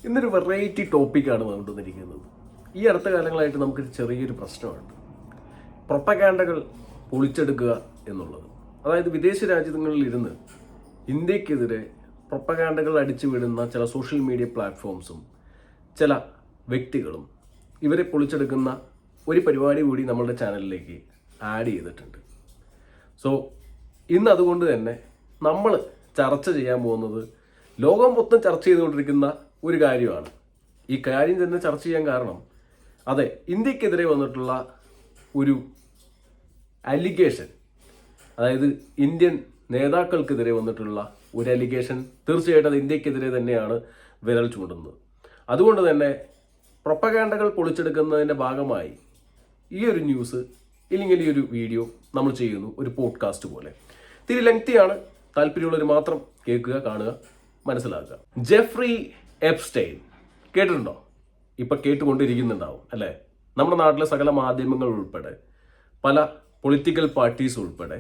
ഇന്നൊരു വെറൈറ്റി ടോപ്പിക്കാണ് കൊണ്ടുവന്നിരിക്കുന്നത്. ഈ അടുത്ത കാലങ്ങളായിട്ട് നമുക്കൊരു ചെറിയൊരു പ്രശ്നമുണ്ട്. പ്രൊപ്പഗാൻഡകൾ പൊളിച്ചെടുക്കുക എന്നുള്ളത്. അതായത് വിദേശ രാജ്യങ്ങളിൽ ഇരുന്ന് ഇന്ത്യക്കെതിരെ പ്രൊപ്പഗാൻഡകൾ അടിച്ചു വിടുന്ന ചില സോഷ്യൽ മീഡിയ പ്ലാറ്റ്ഫോംസും ചില വ്യക്തികളും ഇവരെ പൊളിച്ചെടുക്കുന്ന ഒരു പരിപാടി കൂടി നമ്മളുടെ ചാനലിലേക്ക് ആഡ് ചെയ്തിട്ടുണ്ട്. സോ ഇന്ന് അതുകൊണ്ട് തന്നെ നമ്മൾ ചർച്ച ചെയ്യാൻ പോകുന്നത് ലോകം മൊത്തം ചർച്ച ചെയ്തുകൊണ്ടിരിക്കുന്ന ഒരു കാര്യമാണ്. ഈ കാര്യം തന്നെ ചർച്ച ചെയ്യാൻ കാരണം അതെ, ഇന്ത്യക്കെതിരെ വന്നിട്ടുള്ള ഒരു അലിഗേഷൻ, അതായത് ഇന്ത്യൻ നേതാക്കൾക്കെതിരെ വന്നിട്ടുള്ള ഒരു അലിഗേഷൻ, തീർച്ചയായിട്ടും അത് ഇന്ത്യക്കെതിരെ തന്നെയാണ് വിരൽ ചൂണ്ടുന്നത്. അതുകൊണ്ട് തന്നെ പ്രൊപ്പഗാൻഡകൾ പൊളിച്ചെടുക്കുന്നതിൻ്റെ ഭാഗമായി ഈ ഒരു ന്യൂസ് ഇല്ലെങ്കിൽ ഈ ഒരു വീഡിയോ നമ്മൾ ചെയ്യുന്നു, ഒരു പോഡ്കാസ്റ്റ് പോലെ. ഇത്തിരി ലെങ്തിയാണ്, താല്പര്യമുള്ളവർ മാത്രം കേൾക്കുക, കാണുക, മനസ്സിലാക്കുക. ജെഫ്രി എപ്സ്റ്റൈൻ കേട്ടിട്ടുണ്ടോ? ഇപ്പൊ കേട്ടുകൊണ്ടിരിക്കുന്നുണ്ടാവും അല്ലേ? നമ്മുടെ നാട്ടിലെ സകല മാധ്യമങ്ങൾ ഉൾപ്പെടെ പല പൊളിറ്റിക്കൽ പാർട്ടീസ് ഉൾപ്പെടെ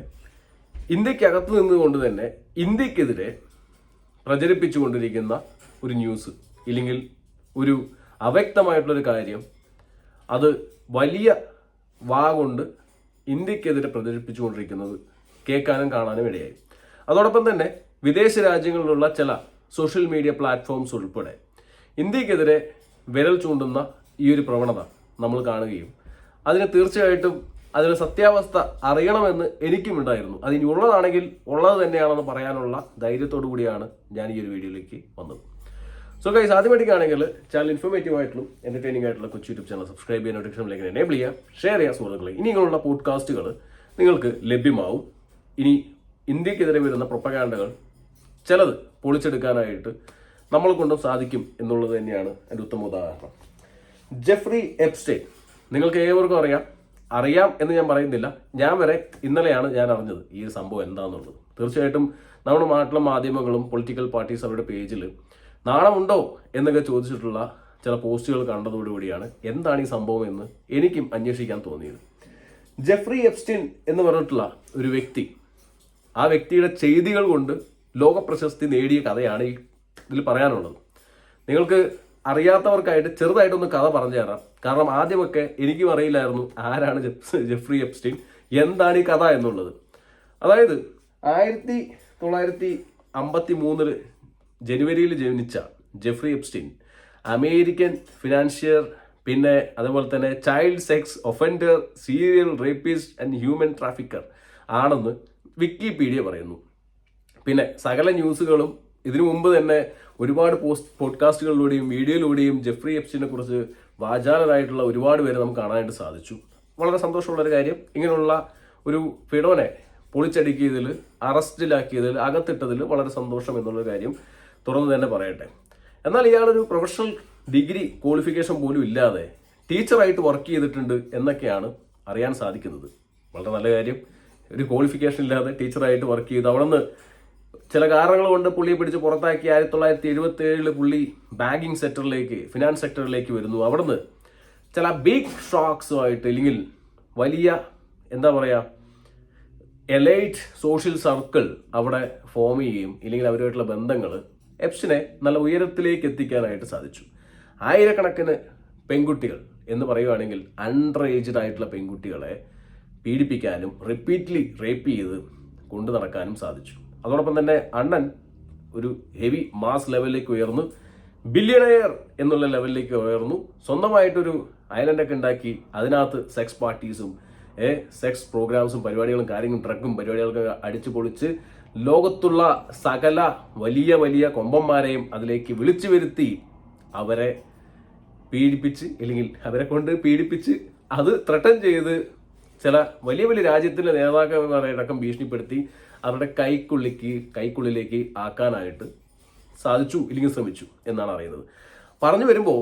ഇന്ത്യക്കകത്ത് നിന്നുകൊണ്ട് തന്നെ ഇന്ത്യക്കെതിരെ പ്രചരിപ്പിച്ചുകൊണ്ടിരിക്കുന്ന ഒരു ന്യൂസ് ഇല്ലെങ്കിൽ ഒരു അവ്യക്തമായിട്ടുള്ളൊരു കാര്യം, അത് വലിയ കൊണ്ട് ഇന്ത്യക്കെതിരെ പ്രചരിപ്പിച്ചുകൊണ്ടിരിക്കുന്നത് കേൾക്കാനും കാണാനും ഇടയായി. അതോടൊപ്പം തന്നെ വിദേശ രാജ്യങ്ങളിലുള്ള ചില സോഷ്യൽ മീഡിയ പ്ലാറ്റ്ഫോംസ് ഉൾപ്പെടെ ഇന്ത്യക്കെതിരെ വിരൽ ചൂണ്ടുന്ന ഈ ഒരു പ്രവണത നമ്മൾ കാണുകയും അതിന് തീർച്ചയായിട്ടും അതിൻ്റെ സത്യാവസ്ഥ അറിയണമെന്ന് എനിക്കും ഉണ്ടായിരുന്നു. അതിനി ഉള്ളതാണെങ്കിൽ ഉള്ളത് തന്നെയാണെന്ന് പറയാനുള്ള ധൈര്യത്തോടു കൂടിയാണ് ഞാൻ ഈ ഒരു വീഡിയോയിലേക്ക് വന്നത്. സോ ഗൈസ്, ആദ്യമായിട്ടാണെങ്കിൽ ചാനൽ ഇൻഫോർമേറ്റീവ് ആയിട്ടുള്ള എന്റർടൈനിങ് ആയിട്ടുള്ള കൊച്ചു യൂട്യൂബ് ചാനൽ സബ്സ്ക്രൈബ് ചെയ്യാൻ, നോട്ടിഫിക്കേഷൻ എനേബിൾ ചെയ്യുക, ഷെയർ ചെയ്യുക സുഹൃത്തുക്കളെ. ഇനിയുള്ള പോഡ്കാസ്റ്റുകൾ നിങ്ങൾക്ക് ലഭ്യമാവും. ഇനി ഇന്ത്യക്കെതിരെ വരുന്ന പ്രൊപ്പഗാൻഡകൾ ചിലത് പൊളിച്ചെടുക്കാനായിട്ട് നമ്മളെ കൊണ്ടും സാധിക്കും എന്നുള്ളത് തന്നെയാണ് എൻ്റെ ഉത്തമ ഉദാഹരണം. ജെഫ്രി എപ്സ്റ്റൈൻ നിങ്ങൾക്ക് ഏവർക്കും അറിയാം എന്ന് ഞാൻ പറയുന്നില്ല. ഞാൻ വരെ ഇന്നലെയാണ് ഞാൻ അറിഞ്ഞത് ഈ ഒരു സംഭവം എന്താണെന്നുള്ളത്. തീർച്ചയായിട്ടും നമ്മുടെ നാട്ടിലെ മാധ്യമങ്ങളും പൊളിറ്റിക്കൽ പാർട്ടീസ് അവരുടെ പേജിൽ നാണമുണ്ടോ എന്നൊക്കെ ചോദിച്ചിട്ടുള്ള ചില പോസ്റ്റുകൾ കണ്ടതോടുകൂടിയാണ് എന്താണ് ഈ സംഭവം എന്ന് എനിക്കും അന്വേഷിക്കാൻ തോന്നിയത്. ജെഫ്രി എപ്സ്റ്റൈൻ എന്ന് പറഞ്ഞിട്ടുള്ള ഒരു വ്യക്തി, ആ വ്യക്തിയുടെ ചെയ്തികൾ കൊണ്ട് ലോക പ്രശസ്തി നേടിയ കഥയാണ് ഇതിൽ പറയാനുള്ളത്. നിങ്ങൾക്ക് അറിയാത്തവർക്കായിട്ട് ചെറുതായിട്ടൊന്ന് കഥ പറഞ്ഞു തരാം. കാരണം ആദ്യമൊക്കെ എനിക്കും അറിയില്ലായിരുന്നു ആരാണ് ജെഫ്രി എപ്സ്റ്റൈൻ, എന്താണ് ഈ കഥ എന്നുള്ളത്. അതായത് 1953 ജനുവരിയിൽ ജനിച്ച ജെഫ്രി എപ്സ്റ്റൈൻ അമേരിക്കൻ ഫിനാൻഷ്യർ, പിന്നെ അതുപോലെ തന്നെ child sex offender, serial rapist and human trafficker ആണെന്ന് വിക്കിപീഡിയ പറയുന്നു. പിന്നെ സകല ന്യൂസുകളും ഇതിനു മുമ്പ് തന്നെ ഒരുപാട് പോഡ്കാസ്റ്റുകളിലൂടെയും വീഡിയോയിലൂടെയും ജെഫ്രി എപ്സ്റ്റൈനെ കുറിച്ച് വാചാലരായിട്ടുള്ള ഒരുപാട് പേരെ നമുക്ക് കാണാനായിട്ട് സാധിച്ചു. വളരെ സന്തോഷമുള്ളൊരു കാര്യം. ഇങ്ങനെയുള്ള ഒരു ഫിഡോനെ പൊളിച്ചടുക്കിയതിൽ, അറസ്റ്റിലാക്കിയതിൽ, അകത്തിട്ടതിൽ വളരെ സന്തോഷം എന്നുള്ളൊരു കാര്യം തുറന്നു തന്നെ പറയട്ടെ. എന്നാൽ ഇയാളൊരു പ്രൊഫഷണൽ ഡിഗ്രി ക്വാളിഫിക്കേഷൻ പോലും ഇല്ലാതെ ടീച്ചറായിട്ട് വർക്ക് ചെയ്തിട്ടുണ്ട് എന്നൊക്കെയാണ് അറിയാൻ സാധിക്കുന്നത്. വളരെ നല്ല കാര്യം. ഒരു ക്വാളിഫിക്കേഷൻ ഇല്ലാതെ ടീച്ചറായിട്ട് വർക്ക് ചെയ്ത് അവിടെ നിന്ന് ചില കാരണങ്ങൾ കൊണ്ട് പുള്ളിയെ പിടിച്ച് പുറത്താക്കി 1977 പുള്ളി ബാങ്കിങ് സെക്ടറിലേക്ക്, ഫിനാൻസ് സെക്ടറിലേക്ക് വരുന്നു. അവിടെ നിന്ന് ചില ബിഗ് ഷോക്സുമായിട്ട് ഇല്ലെങ്കിൽ വലിയ എന്താ പറയുക എലൈറ്റ് സോഷ്യൽ സർക്കിൾ അവിടെ ഫോം ചെയ്യുകയും ഇല്ലെങ്കിൽ അവരുമായിട്ടുള്ള ബന്ധങ്ങൾ എപ്സ്റ്റൈനെ നല്ല ഉയരത്തിലേക്ക് എത്തിക്കാനായിട്ട് സാധിച്ചു. ആയിരക്കണക്കിന് പെൺകുട്ടികൾ എന്ന് പറയുകയാണെങ്കിൽ അണ്ടർ ഏജ്ഡ് ആയിട്ടുള്ള പെൺകുട്ടികളെ പീഡിപ്പിക്കാനും റിപ്പീറ്റ്ലി റേപ്പ് ചെയ്ത് കൊണ്ടു നടക്കാനും സാധിച്ചു. അതോടൊപ്പം തന്നെ അണ്ണൻ ഒരു ഹെവി മാസ് ലെവലിലേക്ക് ഉയർന്നു, ബില്യണയർ എന്നുള്ള ലെവലിലേക്ക് ഉയർന്നു, സ്വന്തമായിട്ടൊരു ഐലൻഡൊക്കെ ഉണ്ടാക്കി അതിനകത്ത് സെക്സ് പാർട്ടീസും സെക്സ് പ്രോഗ്രാംസും പരിപാടികളും കാര്യങ്ങളും ഡ്രഗും പരിപാടികളൊക്കെ അടിച്ചു പൊളിച്ച് ലോകത്തുള്ള സകല വലിയ വലിയ കൊമ്പന്മാരെയും അതിലേക്ക് വിളിച്ചു വരുത്തി അവരെ പീഡിപ്പിച്ച് അല്ലെങ്കിൽ അവരെ കൊണ്ട് പീഡിപ്പിച്ച് അത് ത്രട്ടൻ ചെയ്ത് ചില വലിയ വലിയ രാജ്യത്തിലെ നേതാക്കന്മാരടക്കം ഭീഷണിപ്പെടുത്തി അവരുടെ കൈക്കുള്ളിലേക്ക് ആക്കാനായിട്ട് സാധിച്ചു ഇല്ലെങ്കിൽ ശ്രമിച്ചു എന്നാണ് അറിയുന്നത്. പറഞ്ഞു വരുമ്പോൾ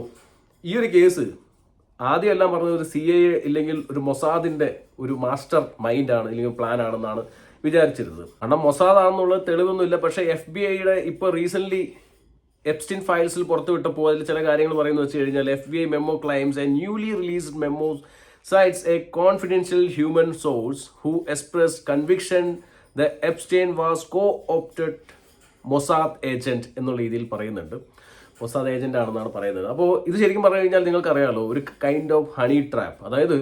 ഈ ഒരു കേസ് ആദ്യമെല്ലാം പറഞ്ഞത് ഒരു CIA ഇല്ലെങ്കിൽ ഒരു മൊസാദിന്റെ ഒരു മാസ്റ്റർ മൈൻഡാണ് ഇല്ലെങ്കിൽ പ്ലാൻ ആണെന്നാണ് വിചാരിച്ചിരുന്നത്. കാരണം മൊസാദ് ആണെന്നുള്ള തെളിവൊന്നുമില്ല. പക്ഷേ FBI ഇപ്പോൾ റീസെന്റ് എപ്സ്റ്റൈൻ ഫയൽസിൽ പുറത്തു വിട്ടപ്പോൾ അതിൽ ചില കാര്യങ്ങൾ പറയുന്നത് വെച്ച് കഴിഞ്ഞാൽ FBI memo climbs A newly released memo cites a confidential human source who expressed conviction that Epstein was co-opted Mossad agent എന്നുള്ള രീതിയിൽ പറയുന്നുണ്ട്. മൊസാദ് ഏജന്റ് ആണെന്നാണ് പറയുന്നത്. അപ്പോൾ ഇത് ശരിക്കും പറഞ്ഞു കഴിഞ്ഞാൽ നിങ്ങൾക്കറിയാമല്ലോ, ഒരു കൈൻഡ് ഓഫ് ഹണി ട്രാപ്പ്. അതായത്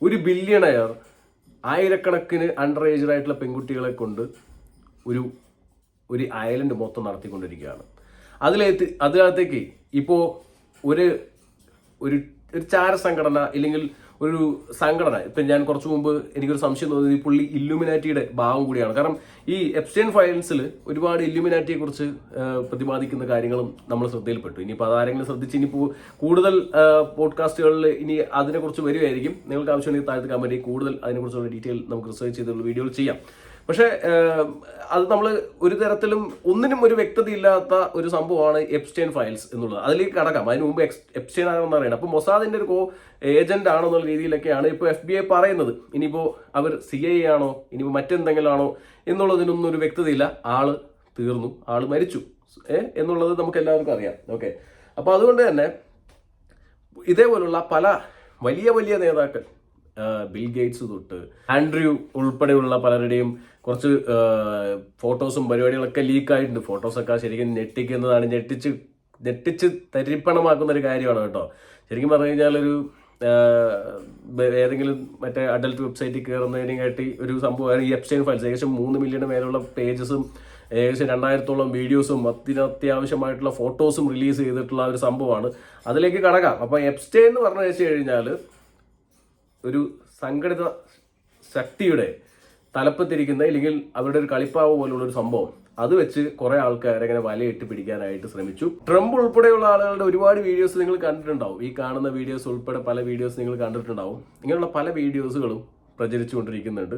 ഒരു ബില്യണയർ ആയിരക്കണക്കിന് അണ്ടർ ഏജ്ഡ് ആയിട്ടുള്ള പെൺകുട്ടികളെ കൊണ്ട് ഒരു ഐലൻഡ് മൊത്തം നടത്തിക്കൊണ്ടിരിക്കുകയാണ്. അതിനകത്തേക്ക് ഇപ്പോൾ ഒരു ഒരു ചാര സംഘടന ഇല്ലെങ്കിൽ ഒരു സംഘടന, ഇപ്പം ഞാൻ കുറച്ച് മുമ്പ് എനിക്കൊരു സംശയം തോന്നുന്നത് ഈ പുള്ളി ഇല്ലുമിനാറ്റിയുടെ ഭാഗം കൂടിയാണ്. കാരണം ഈ എപ്സ്റ്റൈൻ ഫയൽസിൽ ഒരുപാട് ഇല്ലുമിനാറ്റിയെ കുറിച്ച് പ്രതിപാദിക്കുന്ന കാര്യങ്ങളും നമ്മൾ ശ്രദ്ധയിൽപ്പെട്ടു. ഇനിയിപ്പോൾ അതാരെങ്കിലും ശ്രദ്ധിച്ച് ഇനിയിപ്പോൾ കൂടുതൽ പോഡ്കാസ്റ്റുകളിൽ ഇനി അതിനെക്കുറിച്ച് വരുമായിരിക്കും. നിങ്ങൾക്ക് ആവശ്യമുണ്ടെങ്കിൽ താഴത്ത് കമൻറ്റ് കൂടുതൽ അതിനെക്കുറിച്ചുള്ള ഡീറ്റെയിൽ നമുക്ക് റിസർച്ച് ചെയ്തുള്ള വീഡിയോകൾ ചെയ്യാം. പക്ഷേ അത് നമ്മൾ ഒരു തരത്തിലും ഒന്നിനും ഒരു വ്യക്തതയില്ലാത്ത ഒരു സംഭവമാണ് എപ്സ്റ്റൈൻ ഫയൽസ് എന്നുള്ളത്. അതിലേക്ക് കടക്കാം. അതിന് മുമ്പ് എപ്സ്റ്റൈൻ ആണെന്ന് അറിയണം. അപ്പോൾ മൊസാദിന്റെ ഒരു ഏജന്റ് ആണോ എന്നുള്ള രീതിയിലൊക്കെയാണ് ഇപ്പോൾ FBI പറയുന്നത്. ഇനിയിപ്പോൾ അവർ CIA ആണോ ഇനിയിപ്പോൾ മറ്റെന്തെങ്കിലും ആണോ എന്നുള്ളതിനൊന്നും ഒരു വ്യക്തതയില്ല. ആള് തീർന്നു, ആള് മരിച്ചു എന്നുള്ളത് നമുക്ക് എല്ലാവർക്കും അറിയാം. ഓക്കെ, അപ്പോൾ അതുകൊണ്ട് തന്നെ ഇതേപോലുള്ള പല വലിയ വലിയ നേതാക്കൾ, ബിൽ ഗേറ്റ്സ് തൊട്ട് ആൻഡ്രൂ ഉൾപ്പെടെയുള്ള പലരുടെയും കുറച്ച് ഫോട്ടോസും പരിപാടികളൊക്കെ ലീക്കായിട്ടുണ്ട്. ഫോട്ടോസൊക്കെ ശരിക്കും ഞെട്ടിക്കുന്നതാണ്, ഞെട്ടിച്ച് തരിപ്പണമാക്കുന്ന ഒരു കാര്യമാണ് കേട്ടോ. ശരിക്കും പറഞ്ഞു കഴിഞ്ഞാൽ ഒരു ഏതെങ്കിലും മറ്റേ അഡൽട്ട് വെബ്സൈറ്റിൽ കയറുന്നതിനെക്കാട്ടി ഒരു സംഭവമാണ് ഈ എപ്സ്റ്റൈൻ ഫയൽസ്. ഏകദേശം 3 മില്യൺ മേലുള്ള പേജസും ഏകദേശം 2000-ഓളം വീഡിയോസും അത്യാവശ്യമായിട്ടുള്ള ഫോട്ടോസും റിലീസ് ചെയ്തിട്ടുള്ള ഒരു സംഭവമാണ്. അതിലേക്ക് കടക്കാം. അപ്പോൾ എപ്സ്റ്റൈൻ എന്ന് പറഞ്ഞു വെച്ച് കഴിഞ്ഞാൽ ഒരു സംഘടിത ശക്തിയുടെ തലപ്പത്തിരിക്കുന്ന ഇല്ലെങ്കിൽ അവരുടെ ഒരു കളിപ്പാവ് പോലുള്ള ഒരു സംഭവം, അത് വെച്ച് കുറെ ആൾക്കാരെ ഇങ്ങനെ വലയിട്ട് പിടിക്കാനായിട്ട് ശ്രമിച്ചു. ട്രംപ് ഉൾപ്പെടെയുള്ള ആളുകളുടെ ഒരുപാട് വീഡിയോസ് നിങ്ങൾ കണ്ടിട്ടുണ്ടാവും. ഈ കാണുന്ന വീഡിയോസ് ഉൾപ്പെടെ പല വീഡിയോസ് നിങ്ങൾ കണ്ടിട്ടുണ്ടാവും. ഇങ്ങനെയുള്ള പല വീഡിയോസുകളും പ്രചരിച്ചുകൊണ്ടിരിക്കുന്നുണ്ട്.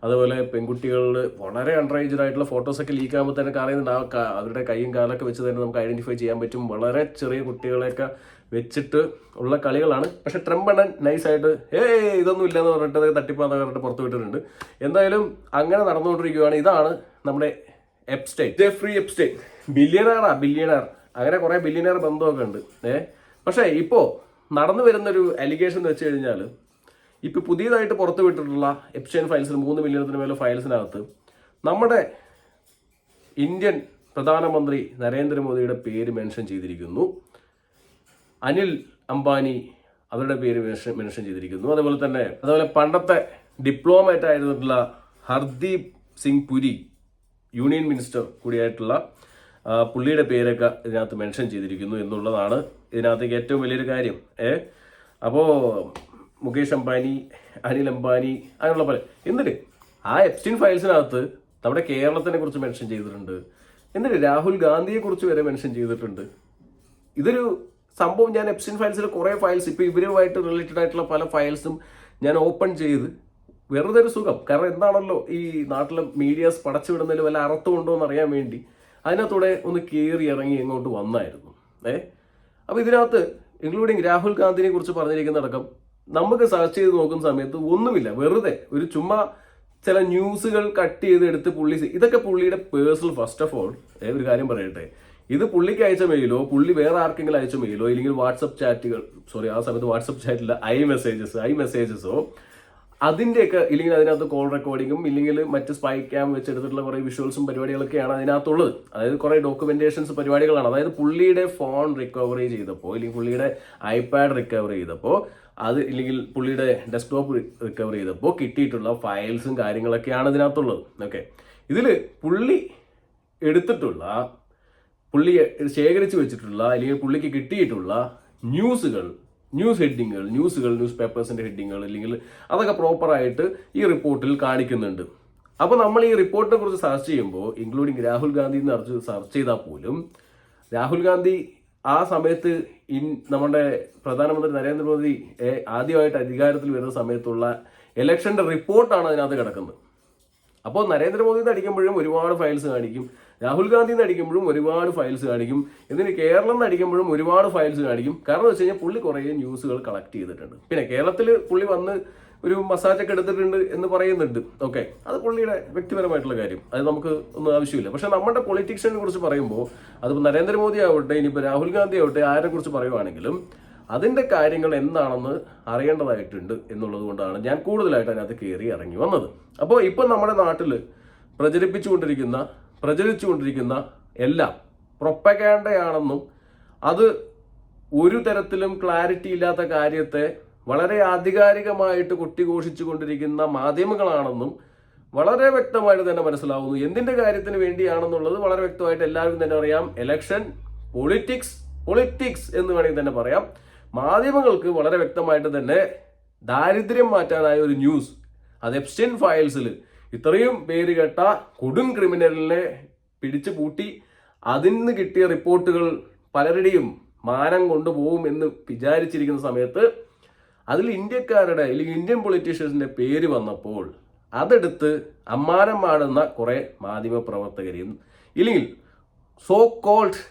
അതുപോലെ പെൺകുട്ടികളിൽ വളരെ അണ്ടർ ഏജ്ഡ് ആയിട്ടുള്ള ഫോട്ടോസൊക്കെ ലീക്ക് ആകുമ്പോൾ തന്നെ അറിയുന്നുണ്ട് അവരുടെ കൈയും കാലൊക്കെ വെച്ച് തന്നെ നമുക്ക് ഐഡന്റിഫൈ ചെയ്യാൻ പറ്റും. വളരെ ചെറിയ കുട്ടികളെയൊക്കെ വെച്ചിട്ട് ഉള്ള കളികളാണ്. പക്ഷെ ട്രംപ് അണ്ണൻ നൈസായിട്ട് ഇതൊന്നും ഇല്ലെന്ന് പറഞ്ഞിട്ട് തട്ടിപ്പാന്ന് പറഞ്ഞിട്ട് പുറത്തു വിട്ടിട്ടുണ്ട്. എന്തായാലും അങ്ങനെ നടന്നുകൊണ്ടിരിക്കുകയാണ്. ഇതാണ് നമ്മുടെ എപ്സ്റ്റൈൻ, ജെഫ്രി എപ്സ്റ്റൈൻ. ബില്യണർ അങ്ങനെ കുറെ ബില്യണർ ബന്ധമൊക്കെ ഉണ്ട്. പക്ഷേ ഇപ്പോൾ നടന്നു വരുന്നൊരു അലിഗേഷൻ എന്ന് വെച്ച് കഴിഞ്ഞാൽ ഇപ്പം പുതിയതായിട്ട് പുറത്തു വിട്ടിട്ടുള്ള എപ്സ്റ്റൈൻ ഫയൽസിൽ 3 മില്യണത്തിന് മേലെ ഫയൽസിനകത്ത് നമ്മുടെ ഇന്ത്യൻ പ്രധാനമന്ത്രി നരേന്ദ്രമോദിയുടെ പേര് മെൻഷൻ ചെയ്തിരിക്കുന്നു. അനിൽ അംബാനി അവരുടെ പേര് മെൻഷൻ ചെയ്തിരിക്കുന്നു. അതുപോലെ പണ്ടത്തെ ഡിപ്ലോമാറ്റ് ആയിരുന്നിട്ടുള്ള ഹർദീപ് സിംഗ് പുരി, യൂണിയൻ മിനിസ്റ്റർ കൂടിയായിട്ടുള്ള പുള്ളിയുടെ പേരൊക്കെ ഇതിനകത്ത് മെൻഷൻ ചെയ്തിരിക്കുന്നു എന്നുള്ളതാണ് ഇതിനകത്തേക്ക് ഏറ്റവും വലിയൊരു കാര്യം. അപ്പോൾ മുകേഷ് അംബാനി, അനിൽ അംബാനി അങ്ങനെയുള്ള പോലെ. എന്നിട്ട് ആ എപ്സ്റ്റൈൻ ഫയൽസിനകത്ത് നമ്മുടെ കേരളത്തിനെ കുറിച്ച് മെൻഷൻ ചെയ്തിട്ടുണ്ട്. എന്നിട്ട് രാഹുൽ ഗാന്ധിയെ കുറിച്ച് വരെ മെൻഷൻ ചെയ്തിട്ടുണ്ട്. ഇതൊരു സംഭവം. ഞാൻ എപ്സ്റ്റൈൻ ഫയൽസിൽ കുറേ ഫയൽസ് ഇപ്പോൾ ഇവരുമായിട്ട് റിലേറ്റഡ് ആയിട്ടുള്ള പല ഫയൽസും ഞാൻ ഓപ്പൺ ചെയ്ത് വെറുതെ ഒരു സുഖം. കാരണം എന്താണല്ലോ ഈ നാട്ടിലെ മീഡിയാസ് പടച്ചു വിടുന്നതിൽ വല്ല അർത്ഥമുണ്ടോ എന്ന് അറിയാൻ വേണ്ടി അതിനകത്തൂടെ ഒന്ന് കയറി ഇറങ്ങി എങ്ങോട്ട് വന്നായിരുന്നു. അപ്പോൾ ഇതിനകത്ത് ഇൻക്ലൂഡിങ് രാഹുൽ ഗാന്ധിനെ കുറിച്ച് പറഞ്ഞിരിക്കുന്നതടക്കം നമുക്ക് സെർച്ച് ചെയ്ത് നോക്കുന്ന സമയത്ത് ഒന്നുമില്ല. വെറുതെ ഒരു ചുമ്മാ ചില ന്യൂസുകൾ കട്ട് ചെയ്ത് എടുത്ത് ഇതൊക്കെ പുള്ളിയുടെ പേഴ്സണൽ. ഫസ്റ്റ് ഓഫ് ഓൾ ഒരു കാര്യം പറയട്ടെ, ഇത് പുള്ളിക്ക് അയച്ച മെയിലോ പുള്ളി വേറെ ആർക്കെങ്കിലും അയച്ച മെയിലോ ഇല്ലെങ്കിൽ വാട്സപ്പ് ചാറ്റുകൾ, ആ സമയത്ത് വാട്സപ്പ് ചാറ്റില്ല, ഐ മെസ്സേജസോ അതിൻ്റെയൊക്കെ ഇല്ലെങ്കിൽ അതിനകത്ത് കോൾ റെക്കോർഡിങ്ങും ഇല്ലെങ്കിൽ മറ്റ് സ്പൈ ക്യാം വെച്ചെടുത്തിട്ടുള്ള കുറേ വിഷ്വൽസും പരിപാടികളൊക്കെയാണ് അതിനകത്തുള്ളത്. അതായത് കുറേ ഡോക്യുമെന്റേഷൻസ് പരിപാടികളാണ്. അതായത് പുള്ളിയുടെ ഫോൺ റിക്കവറി ചെയ്തപ്പോൾ ഇല്ലെങ്കിൽ പുള്ളിയുടെ ഐപാഡ് റിക്കവർ ചെയ്തപ്പോൾ അത് ഇല്ലെങ്കിൽ പുള്ളിയുടെ ഡെസ്ക്ടോപ്പ് റിക്കവർ ചെയ്തപ്പോൾ കിട്ടിയിട്ടുള്ള ഫയൽസും കാര്യങ്ങളൊക്കെയാണ് ഇതിനകത്തുള്ളത്. ഓക്കെ, ഇതിൽ പുള്ളി എടുത്തിട്ടുള്ള, പുള്ളി ശേഖരിച്ച് വെച്ചിട്ടുള്ള അല്ലെങ്കിൽ പുള്ളിക്ക് കിട്ടിയിട്ടുള്ള ന്യൂസ് ഹെഡിങ്ങുകൾ, ന്യൂസ് പേപ്പേഴ്സിന്റെ ഹെഡിങ്ങുകൾ ഇല്ലെങ്കിൽ അതൊക്കെ പ്രോപ്പറായിട്ട് ഈ റിപ്പോർട്ടിൽ കാണിക്കുന്നുണ്ട്. അപ്പോൾ നമ്മൾ ഈ റിപ്പോർട്ടിനെ കുറിച്ച് സെർച്ച് ചെയ്യുമ്പോൾ ഇൻക്ലൂഡിങ് രാഹുൽ ഗാന്ധി എന്ന് സെർച്ച് ചെയ്താൽ പോലും രാഹുൽ ഗാന്ധി ആ സമയത്ത് നമ്മുടെ പ്രധാനമന്ത്രി നരേന്ദ്രമോദി ആദ്യമായിട്ട് അധികാരത്തിൽ വരുന്ന സമയത്തുള്ള ഇലക്ഷന്റെ റിപ്പോർട്ടാണ് അതിനകത്ത് കിടക്കുന്നത്. അപ്പോൾ നരേന്ദ്രമോദിന്ന് അടിക്കുമ്പോഴും ഒരുപാട് ഫയൽസ് കാണിക്കും, രാഹുൽ ഗാന്ധിന്ന് അടിക്കുമ്പോഴും ഒരുപാട് ഫയൽസ് കാണിക്കും, ഇതിന് കേരളം എന്ന് അടിക്കുമ്പോഴും ഒരുപാട് ഫയൽസ് കാണിക്കും. കാരണം എന്ന് വെച്ച് കഴിഞ്ഞാൽ പുള്ളി കുറേ ന്യൂസുകൾ കളക്ട് ചെയ്തിട്ടുണ്ട്. പിന്നെ കേരളത്തിൽ പുള്ളി വന്ന് ഒരു മസാജൊക്കെ എടുത്തിട്ടുണ്ട് എന്ന് പറയുന്നുണ്ട്. ഓക്കെ, അത് പുള്ളിയുടെ വ്യക്തിപരമായിട്ടുള്ള കാര്യം, അത് നമുക്ക് ഒന്നും ആവശ്യമില്ല. പക്ഷെ നമ്മുടെ പൊളിറ്റിക്സിനെ കുറിച്ച് പറയുമ്പോൾ അതിപ്പോൾ നരേന്ദ്രമോദി ആവട്ടെ ഇനിയിപ്പോൾ രാഹുൽ ഗാന്ധി ആവട്ടെ ആരെ കുറിച്ച് പറയുവാണെങ്കിലും അതിൻ്റെ കാര്യങ്ങൾ എന്താണെന്ന് അറിയേണ്ടതായിട്ടുണ്ട് എന്നുള്ളത് കൊണ്ടാണ് ഞാൻ കൂടുതലായിട്ട് അതിനകത്ത് കയറി ഇറങ്ങി വന്നത്. അപ്പോൾ ഇപ്പം നമ്മുടെ നാട്ടിൽ പ്രചരിച്ചുകൊണ്ടിരിക്കുന്ന എല്ലാം പ്രൊപ്പഗാൻഡയാണെന്നും അത് ഒരു തരത്തിലും ക്ലാരിറ്റി ഇല്ലാത്ത കാര്യത്തെ വളരെ ആധികാരികമായിട്ട് കൊട്ടിഘോഷിച്ചു കൊണ്ടിരിക്കുന്ന മാധ്യമങ്ങളാണെന്നും വളരെ വ്യക്തമായിട്ട് തന്നെ മനസ്സിലാവുന്നു. എന്തിന്റെ കാര്യത്തിന് വേണ്ടിയാണെന്നുള്ളത് വളരെ വ്യക്തമായിട്ട് എല്ലാവർക്കും തന്നെ അറിയാം. ഇലക്ഷൻ, പൊളിറ്റിക്സ് എന്ന് വേണമെങ്കിൽ തന്നെ പറയാം. മാധ്യമങ്ങൾക്ക് വളരെ വ്യക്തമായിട്ട് തന്നെ ദാരിദ്ര്യം മാറ്റാനായ ഒരു ന്യൂസ്, അത് എപ്സ്റ്റൈൻ ഫയൽസിൽ ഇത്രയും പേര് കേട്ട കൊടും ക്രിമിനലിനെ പിടിച്ചു പൂട്ടി അതിന് കിട്ടിയ റിപ്പോർട്ടുകൾ പലരുടെയും മാനം കൊണ്ടുപോകും എന്ന് വിചാരിച്ചിരിക്കുന്ന സമയത്ത് അതിൽ ഇന്ത്യക്കാരുടെ അല്ലെങ്കിൽ ഇന്ത്യൻ പൊളിറ്റീഷ്യൻസിന്റെ പേര് വന്നപ്പോൾ അതെടുത്ത് അമ്മാനം പാടുന്ന കുറെ മാധ്യമ പ്രവർത്തകരെയും ഇല്ലെങ്കിൽ സോ കോൾഡ്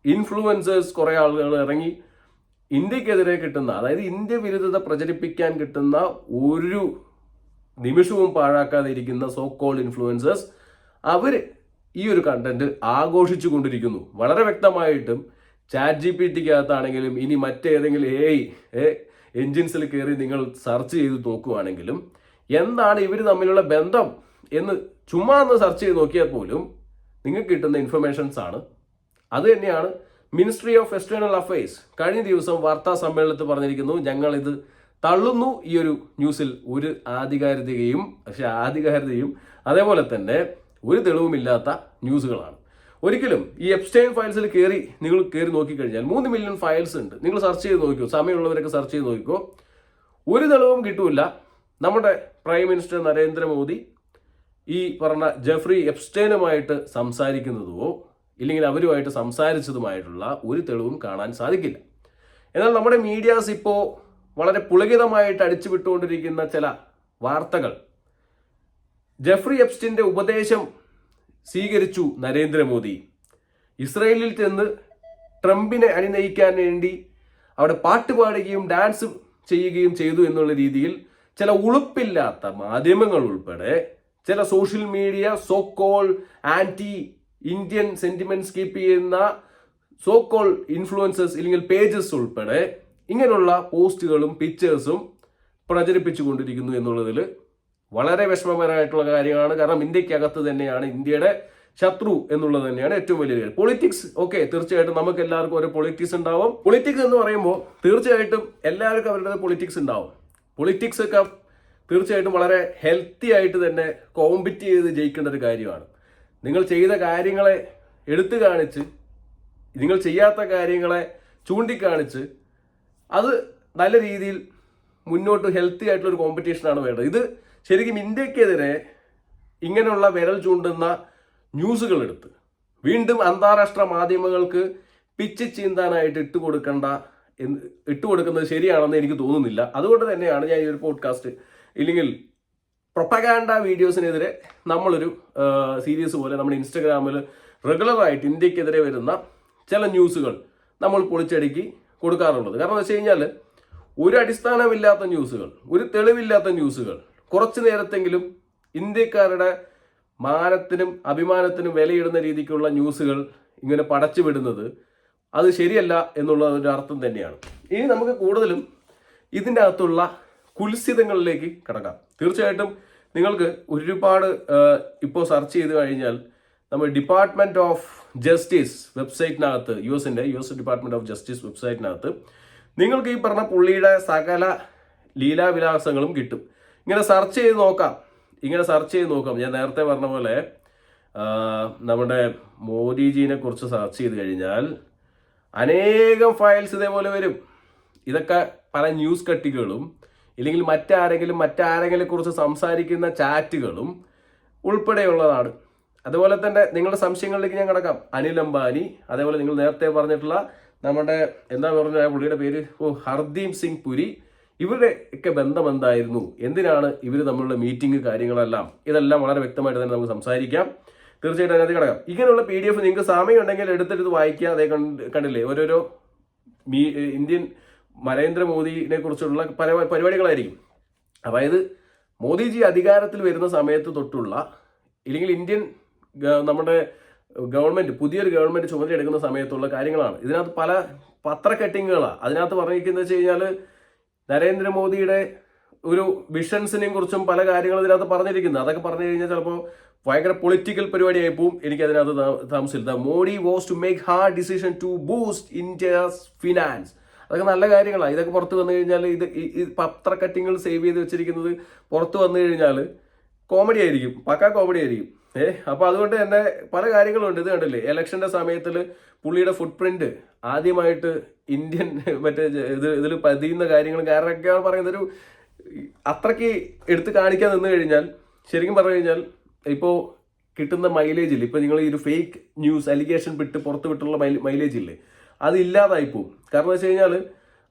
ഇൻഫ്ലുവൻസേഴ്സ് കുറെ ആളുകൾ ഇറങ്ങി ഇന്ത്യക്കെതിരെ കിട്ടുന്ന, അതായത് ഇന്ത്യ വിരുദ്ധത പ്രചരിപ്പിക്കാൻ കിട്ടുന്ന ഒരു നിമിഷവും പാഴാക്കാതെ ഇരിക്കുന്ന സോ കോൾഡ് ഇൻഫ്ലുവൻസേഴ്സ് അവർ ഈ ഒരു കണ്ടന്റ് ആഘോഷിച്ചു കൊണ്ടിരിക്കുന്നു. വളരെ വ്യക്തമായിട്ടും ChatGPT-ക്കകത്താണെങ്കിലും ഇനി മറ്റേതെങ്കിലും എൻജിൻസിൽ കയറി നിങ്ങൾ സെർച്ച് ചെയ്ത് നോക്കുവാണെങ്കിലും എന്താണ് ഇവർ തമ്മിലുള്ള ബന്ധം എന്ന് ചുമ്മാ ഒന്ന് സെർച്ച് ചെയ്ത് നോക്കിയാൽ പോലും നിങ്ങൾക്ക് കിട്ടുന്ന ഇൻഫർമേഷൻസ് ആണ്. അത് തന്നെയാണ് മിനിസ്ട്രി ഓഫ് എക്സ്റ്റേണൽ അഫയേഴ്സ് കഴിഞ്ഞ ദിവസം വാർത്താ സമ്മേളനത്തിൽ പറഞ്ഞിരിക്കുന്നു. ഞങ്ങൾ ഇത് തള്ളുന്നു. ഈ ഒരു ന്യൂസിൽ ഒരു ആധികാരികതയും അതേപോലെ തന്നെ ഒരു തെളിവുമില്ലാത്ത ന്യൂസുകളാണ്. ഒരിക്കലും ഈ എപ്സ്റ്റൈൻ ഫയൽസിൽ നിങ്ങൾ കയറി നോക്കിക്കഴിഞ്ഞാൽ 3 മില്യൺ ഫയൽസ് ഉണ്ട്. നിങ്ങൾ സെർച്ച് ചെയ്ത് നോക്കിയോ, സമയമുള്ളവരൊക്കെ സെർച്ച് ചെയ്ത് നോക്കിക്കോ, ഒരു തെളിവും കിട്ടൂല. നമ്മുടെ പ്രൈം മിനിസ്റ്റർ നരേന്ദ്രമോദി ഈ പറഞ്ഞ ജെഫ്രി എപ്സ്റ്റൈനുമായിട്ട് സംസാരിക്കുന്നതോ ഇല്ലെങ്കിൽ അവരുമായിട്ട് സംസാരിച്ചതുമായിട്ടുള്ള ഒരു തെളിവും കാണാൻ സാധിക്കില്ല. എന്നാൽ നമ്മുടെ മീഡിയാസ് ഇപ്പോൾ വളരെ പുളകിതമായിട്ട് അടിച്ചുവിട്ടുകൊണ്ടിരിക്കുന്ന ചില വാർത്തകൾ, ജെഫ്രി എപ്സ്റ്റൈന്റെ ഉപദേശം സ്വീകരിച്ചു നരേന്ദ്രമോദി, ഇസ്രയേലിൽ ചെന്ന് ട്രംപിനെ അനുനയിക്കാൻ വേണ്ടി അവിടെ പാട്ട് പാടുകയും ഡാൻസ് ചെയ്യുകയും ചെയ്തു എന്നുള്ള രീതിയിൽ ചില ഉളുപ്പില്ലാത്ത മാധ്യമങ്ങൾ ഉൾപ്പെടെ ചില social media so call anti Indian sentiments keep ചെയ്യുന്ന സോ കോൾ ഇൻഫ്ലുവൻസേഴ്സ് ഇല്ലെങ്കിൽ പേജസ് ഉൾപ്പെടെ ഇങ്ങനെയുള്ള പോസ്റ്റുകളും പിക്ചേഴ്സും പ്രചരിപ്പിച്ചുകൊണ്ടിരിക്കുന്നു എന്നുള്ളതിൽ വളരെ വിഷമകരമായിട്ടുള്ള കാര്യമാണ്. കാരണം ഇന്ത്യക്കകത്ത് തന്നെയാണ് ഇന്ത്യയുടെ ശത്രു എന്നുള്ളത് തന്നെയാണ് ഏറ്റവും വലിയ കാര്യം. പൊളിറ്റിക്സ് ഓക്കെ, തീർച്ചയായിട്ടും നമുക്ക് എല്ലാവർക്കും ഓരോ പൊളിറ്റിക്സ് ഉണ്ടാവും. പൊളിറ്റിക്സ് എന്ന് പറയുമ്പോൾ തീർച്ചയായിട്ടും എല്ലാവർക്കും അവരുടെ പൊളിറ്റിക്സ് ഉണ്ടാവും. പൊളിറ്റിക്സ് ഒക്കെ തീർച്ചയായിട്ടും വളരെ ഹെൽത്തി ആയിട്ട് തന്നെ കോമ്പറ്റ് ചെയ്ത് ജയിക്കേണ്ട ഒരു കാര്യമാണ്. നിങ്ങൾ ചെയ്ത കാര്യങ്ങളെ എടുത്തു കാണിച്ച്, നിങ്ങൾ ചെയ്യാത്ത കാര്യങ്ങളെ ചൂണ്ടിക്കാണിച്ച് അത് നല്ല രീതിയിൽ മുന്നോട്ട് ഹെൽത്തി ആയിട്ടുള്ള ഒരു കോമ്പറ്റീഷനാണ് വേണ്ടത്. ഇത് ശരിക്കും ഇന്ത്യക്കെതിരെ ഇങ്ങനെയുള്ള വിരൽ ചൂണ്ടുന്ന ന്യൂസുകൾ എടുത്ത് വീണ്ടും അന്താരാഷ്ട്ര മാധ്യമങ്ങൾക്ക് പിച്ച് ചീന്താനായിട്ട് ഇട്ടുകൊടുക്കുന്നത് ശരിയാണെന്ന് എനിക്ക് തോന്നുന്നില്ല. അതുകൊണ്ട് തന്നെയാണ് ഞാൻ ഈ ഒരു പോഡ്കാസ്റ്റ് ഇല്ലെങ്കിൽ പ്രൊപ്പഗാൻഡ വീഡിയോസിനെതിരെ നമ്മളൊരു സീരീസ് പോലെ നമ്മുടെ ഇൻസ്റ്റഗ്രാമിൽ റെഗുലറായിട്ട് ഇന്ത്യക്കെതിരെ വരുന്ന ചില ന്യൂസുകൾ നമ്മൾ പൊളിച്ചടുക്കി കൊടുക്കാറുള്ളത്. കാരണം എന്ന് വെച്ച് കഴിഞ്ഞാൽ ഒരു അടിസ്ഥാനമില്ലാത്ത ന്യൂസുകൾ, ഒരു തെളിവില്ലാത്ത ന്യൂസുകൾ, കുറച്ചു നേരത്തെങ്കിലും ഇന്ത്യക്കാരുടെ മാനത്തിനും അഭിമാനത്തിനും വിലയിടുന്ന രീതിക്കുള്ള ന്യൂസുകൾ ഇങ്ങനെ പടച്ചു വിടുന്നത് അത് ശരിയല്ല എന്നുള്ള ഒരു അർത്ഥം തന്നെയാണ്. ഇനി നമുക്ക് കൂടുതലും ഇതിൻ്റെ അകത്തുള്ള കുൽസിതങ്ങളിലേക്ക് കടക്കാം. തീർച്ചയായിട്ടും നിങ്ങൾക്ക് ഒരുപാട് ഇപ്പോൾ സെർച്ച് ചെയ്ത് കഴിഞ്ഞാൽ നമ്മൾ ഡിപ്പാർട്ട്മെന്റ് ഓഫ് ജസ്റ്റിസ് വെബ്സൈറ്റിനകത്ത് യു.എസ്. ഡിപ്പാർട്ട്മെന്റ് ഓഫ് ജസ്റ്റിസ് വെബ്സൈറ്റിനകത്ത് നിങ്ങൾക്ക് ഈ പറഞ്ഞ പുള്ളിയുടെ സകല ലീലാവിലാസങ്ങളും കിട്ടും. ഇങ്ങനെ സെർച്ച് ചെയ്ത് നോക്കാം. ഞാൻ നേരത്തെ പറഞ്ഞ പോലെ നമ്മുടെ മോദിജീനെ കുറിച്ച് സെർച്ച് ചെയ്ത് കഴിഞ്ഞാൽ അനേകം ഫയൽസ് ഇതേപോലെ വരും. ഇതൊക്കെ പല ന്യൂസ് കട്ടികളും ഇല്ലെങ്കിൽ മറ്റാരെങ്കിലും കുറിച്ച് സംസാരിക്കുന്ന ചാറ്റുകളും ഉൾപ്പെടെയുള്ളതാണ്. അതുപോലെ തന്നെ നിങ്ങളുടെ സംശയങ്ങളിലേക്ക് ഞാൻ കിടക്കാം. അനിൽ അംബാനി, അതേപോലെ നിങ്ങൾ നേരത്തെ പറഞ്ഞിട്ടുള്ള നമ്മുടെ പുള്ളിയുടെ പേര് ഹർദീപ് സിംഗ് പുരി, ഇവരുടെ ഒക്കെ ബന്ധം എന്തായിരുന്നു, എന്തിനാണ് ഇവർ തമ്മിലുള്ള മീറ്റിംഗ്, കാര്യങ്ങളെല്ലാം ഇതെല്ലാം വളരെ വ്യക്തമായിട്ട് തന്നെ നമുക്ക് സംസാരിക്കാം. തീർച്ചയായിട്ടും അതിനകത്ത് കിടക്കാം. ഇങ്ങനെയുള്ള PDF നിങ്ങൾക്ക് സമയം ഉണ്ടെങ്കിൽ എടുത്തിട്ട് വായിക്കുക. അതേ കണ്ടില്ലേ, ഓരോരോ ഇന്ത്യൻ നരേന്ദ്രമോദിനെ കുറിച്ചുള്ള പല പരിപാടികളായിരിക്കും. അതായത് മോദിജി അധികാരത്തിൽ വരുന്ന സമയത്ത് തൊട്ടുള്ള ഇല്ലെങ്കിൽ ഇന്ത്യൻ നമ്മുടെ ഗവൺമെന്റ് പുതിയൊരു ഗവൺമെന്റ് ചുമതലയെടുക്കുന്ന സമയത്തുള്ള കാര്യങ്ങളാണ്. ഇതിനകത്ത് പല പത്രക്കട്ടിങ്ങുകളാണ്. അതിനകത്ത് പറഞ്ഞിരിക്കുന്നത് വെച്ച് കഴിഞ്ഞാൽ നരേന്ദ്രമോദിയുടെ ഒരു വിഷൻസിനെയും കുറിച്ചും പല കാര്യങ്ങളും ഇതിനകത്ത് പറഞ്ഞിരിക്കുന്നത്. അതൊക്കെ പറഞ്ഞു കഴിഞ്ഞാൽ ചിലപ്പോൾ ഭയങ്കര പൊളിറ്റിക്കൽ പരിപാടിയായി പോവും. എനിക്ക് അതിനകത്ത് താമസിച്ചില്ല. Modi was to make hard decision to boost India's finance. അതൊക്കെ നല്ല കാര്യങ്ങളാണ്. ഇതൊക്കെ പുറത്ത് വന്നു കഴിഞ്ഞാൽ ഈ പത്ര കട്ടിങ്ങൾ സേവ് ചെയ്ത് വെച്ചിരിക്കുന്നത് പുറത്ത് വന്നു കഴിഞ്ഞാൽ കോമഡി ആയിരിക്കും, പക്കാ കോമഡി ആയിരിക്കും. അപ്പോൾ അതുകൊണ്ട് തന്നെ പല കാര്യങ്ങളുണ്ട്. ഇത് കണ്ടില്ലേ, ഇലക്ഷന്റെ സമയത്തിൽ പുള്ളിയുടെ ഫുട് പ്രിന്റ് ആദ്യമായിട്ട് ഇന്ത്യൻ ഇതിൽ പതിയുന്ന കാര്യങ്ങളും കാരണമൊക്കെയാണ് പറയുന്നത്. ഒരു അത്രയ്ക്ക് എടുത്ത് കാണിക്കാൻ നിന്ന് കഴിഞ്ഞാൽ ശരിക്കും പറഞ്ഞു കഴിഞ്ഞാൽ ഇപ്പോൾ കിട്ടുന്ന മൈലേജ് ഇല്ലേ, ഇപ്പോൾ നിങ്ങൾ ഈ ഒരു ഫേക്ക് ന്യൂസ് അലിഗേഷൻ വിട്ട് പുറത്ത് വിട്ടുള്ള മൈലേജ് ഇല്ലേ, അത് ഇല്ലാതായി പോകും. കാരണം എന്ന് വെച്ച് കഴിഞ്ഞാൽ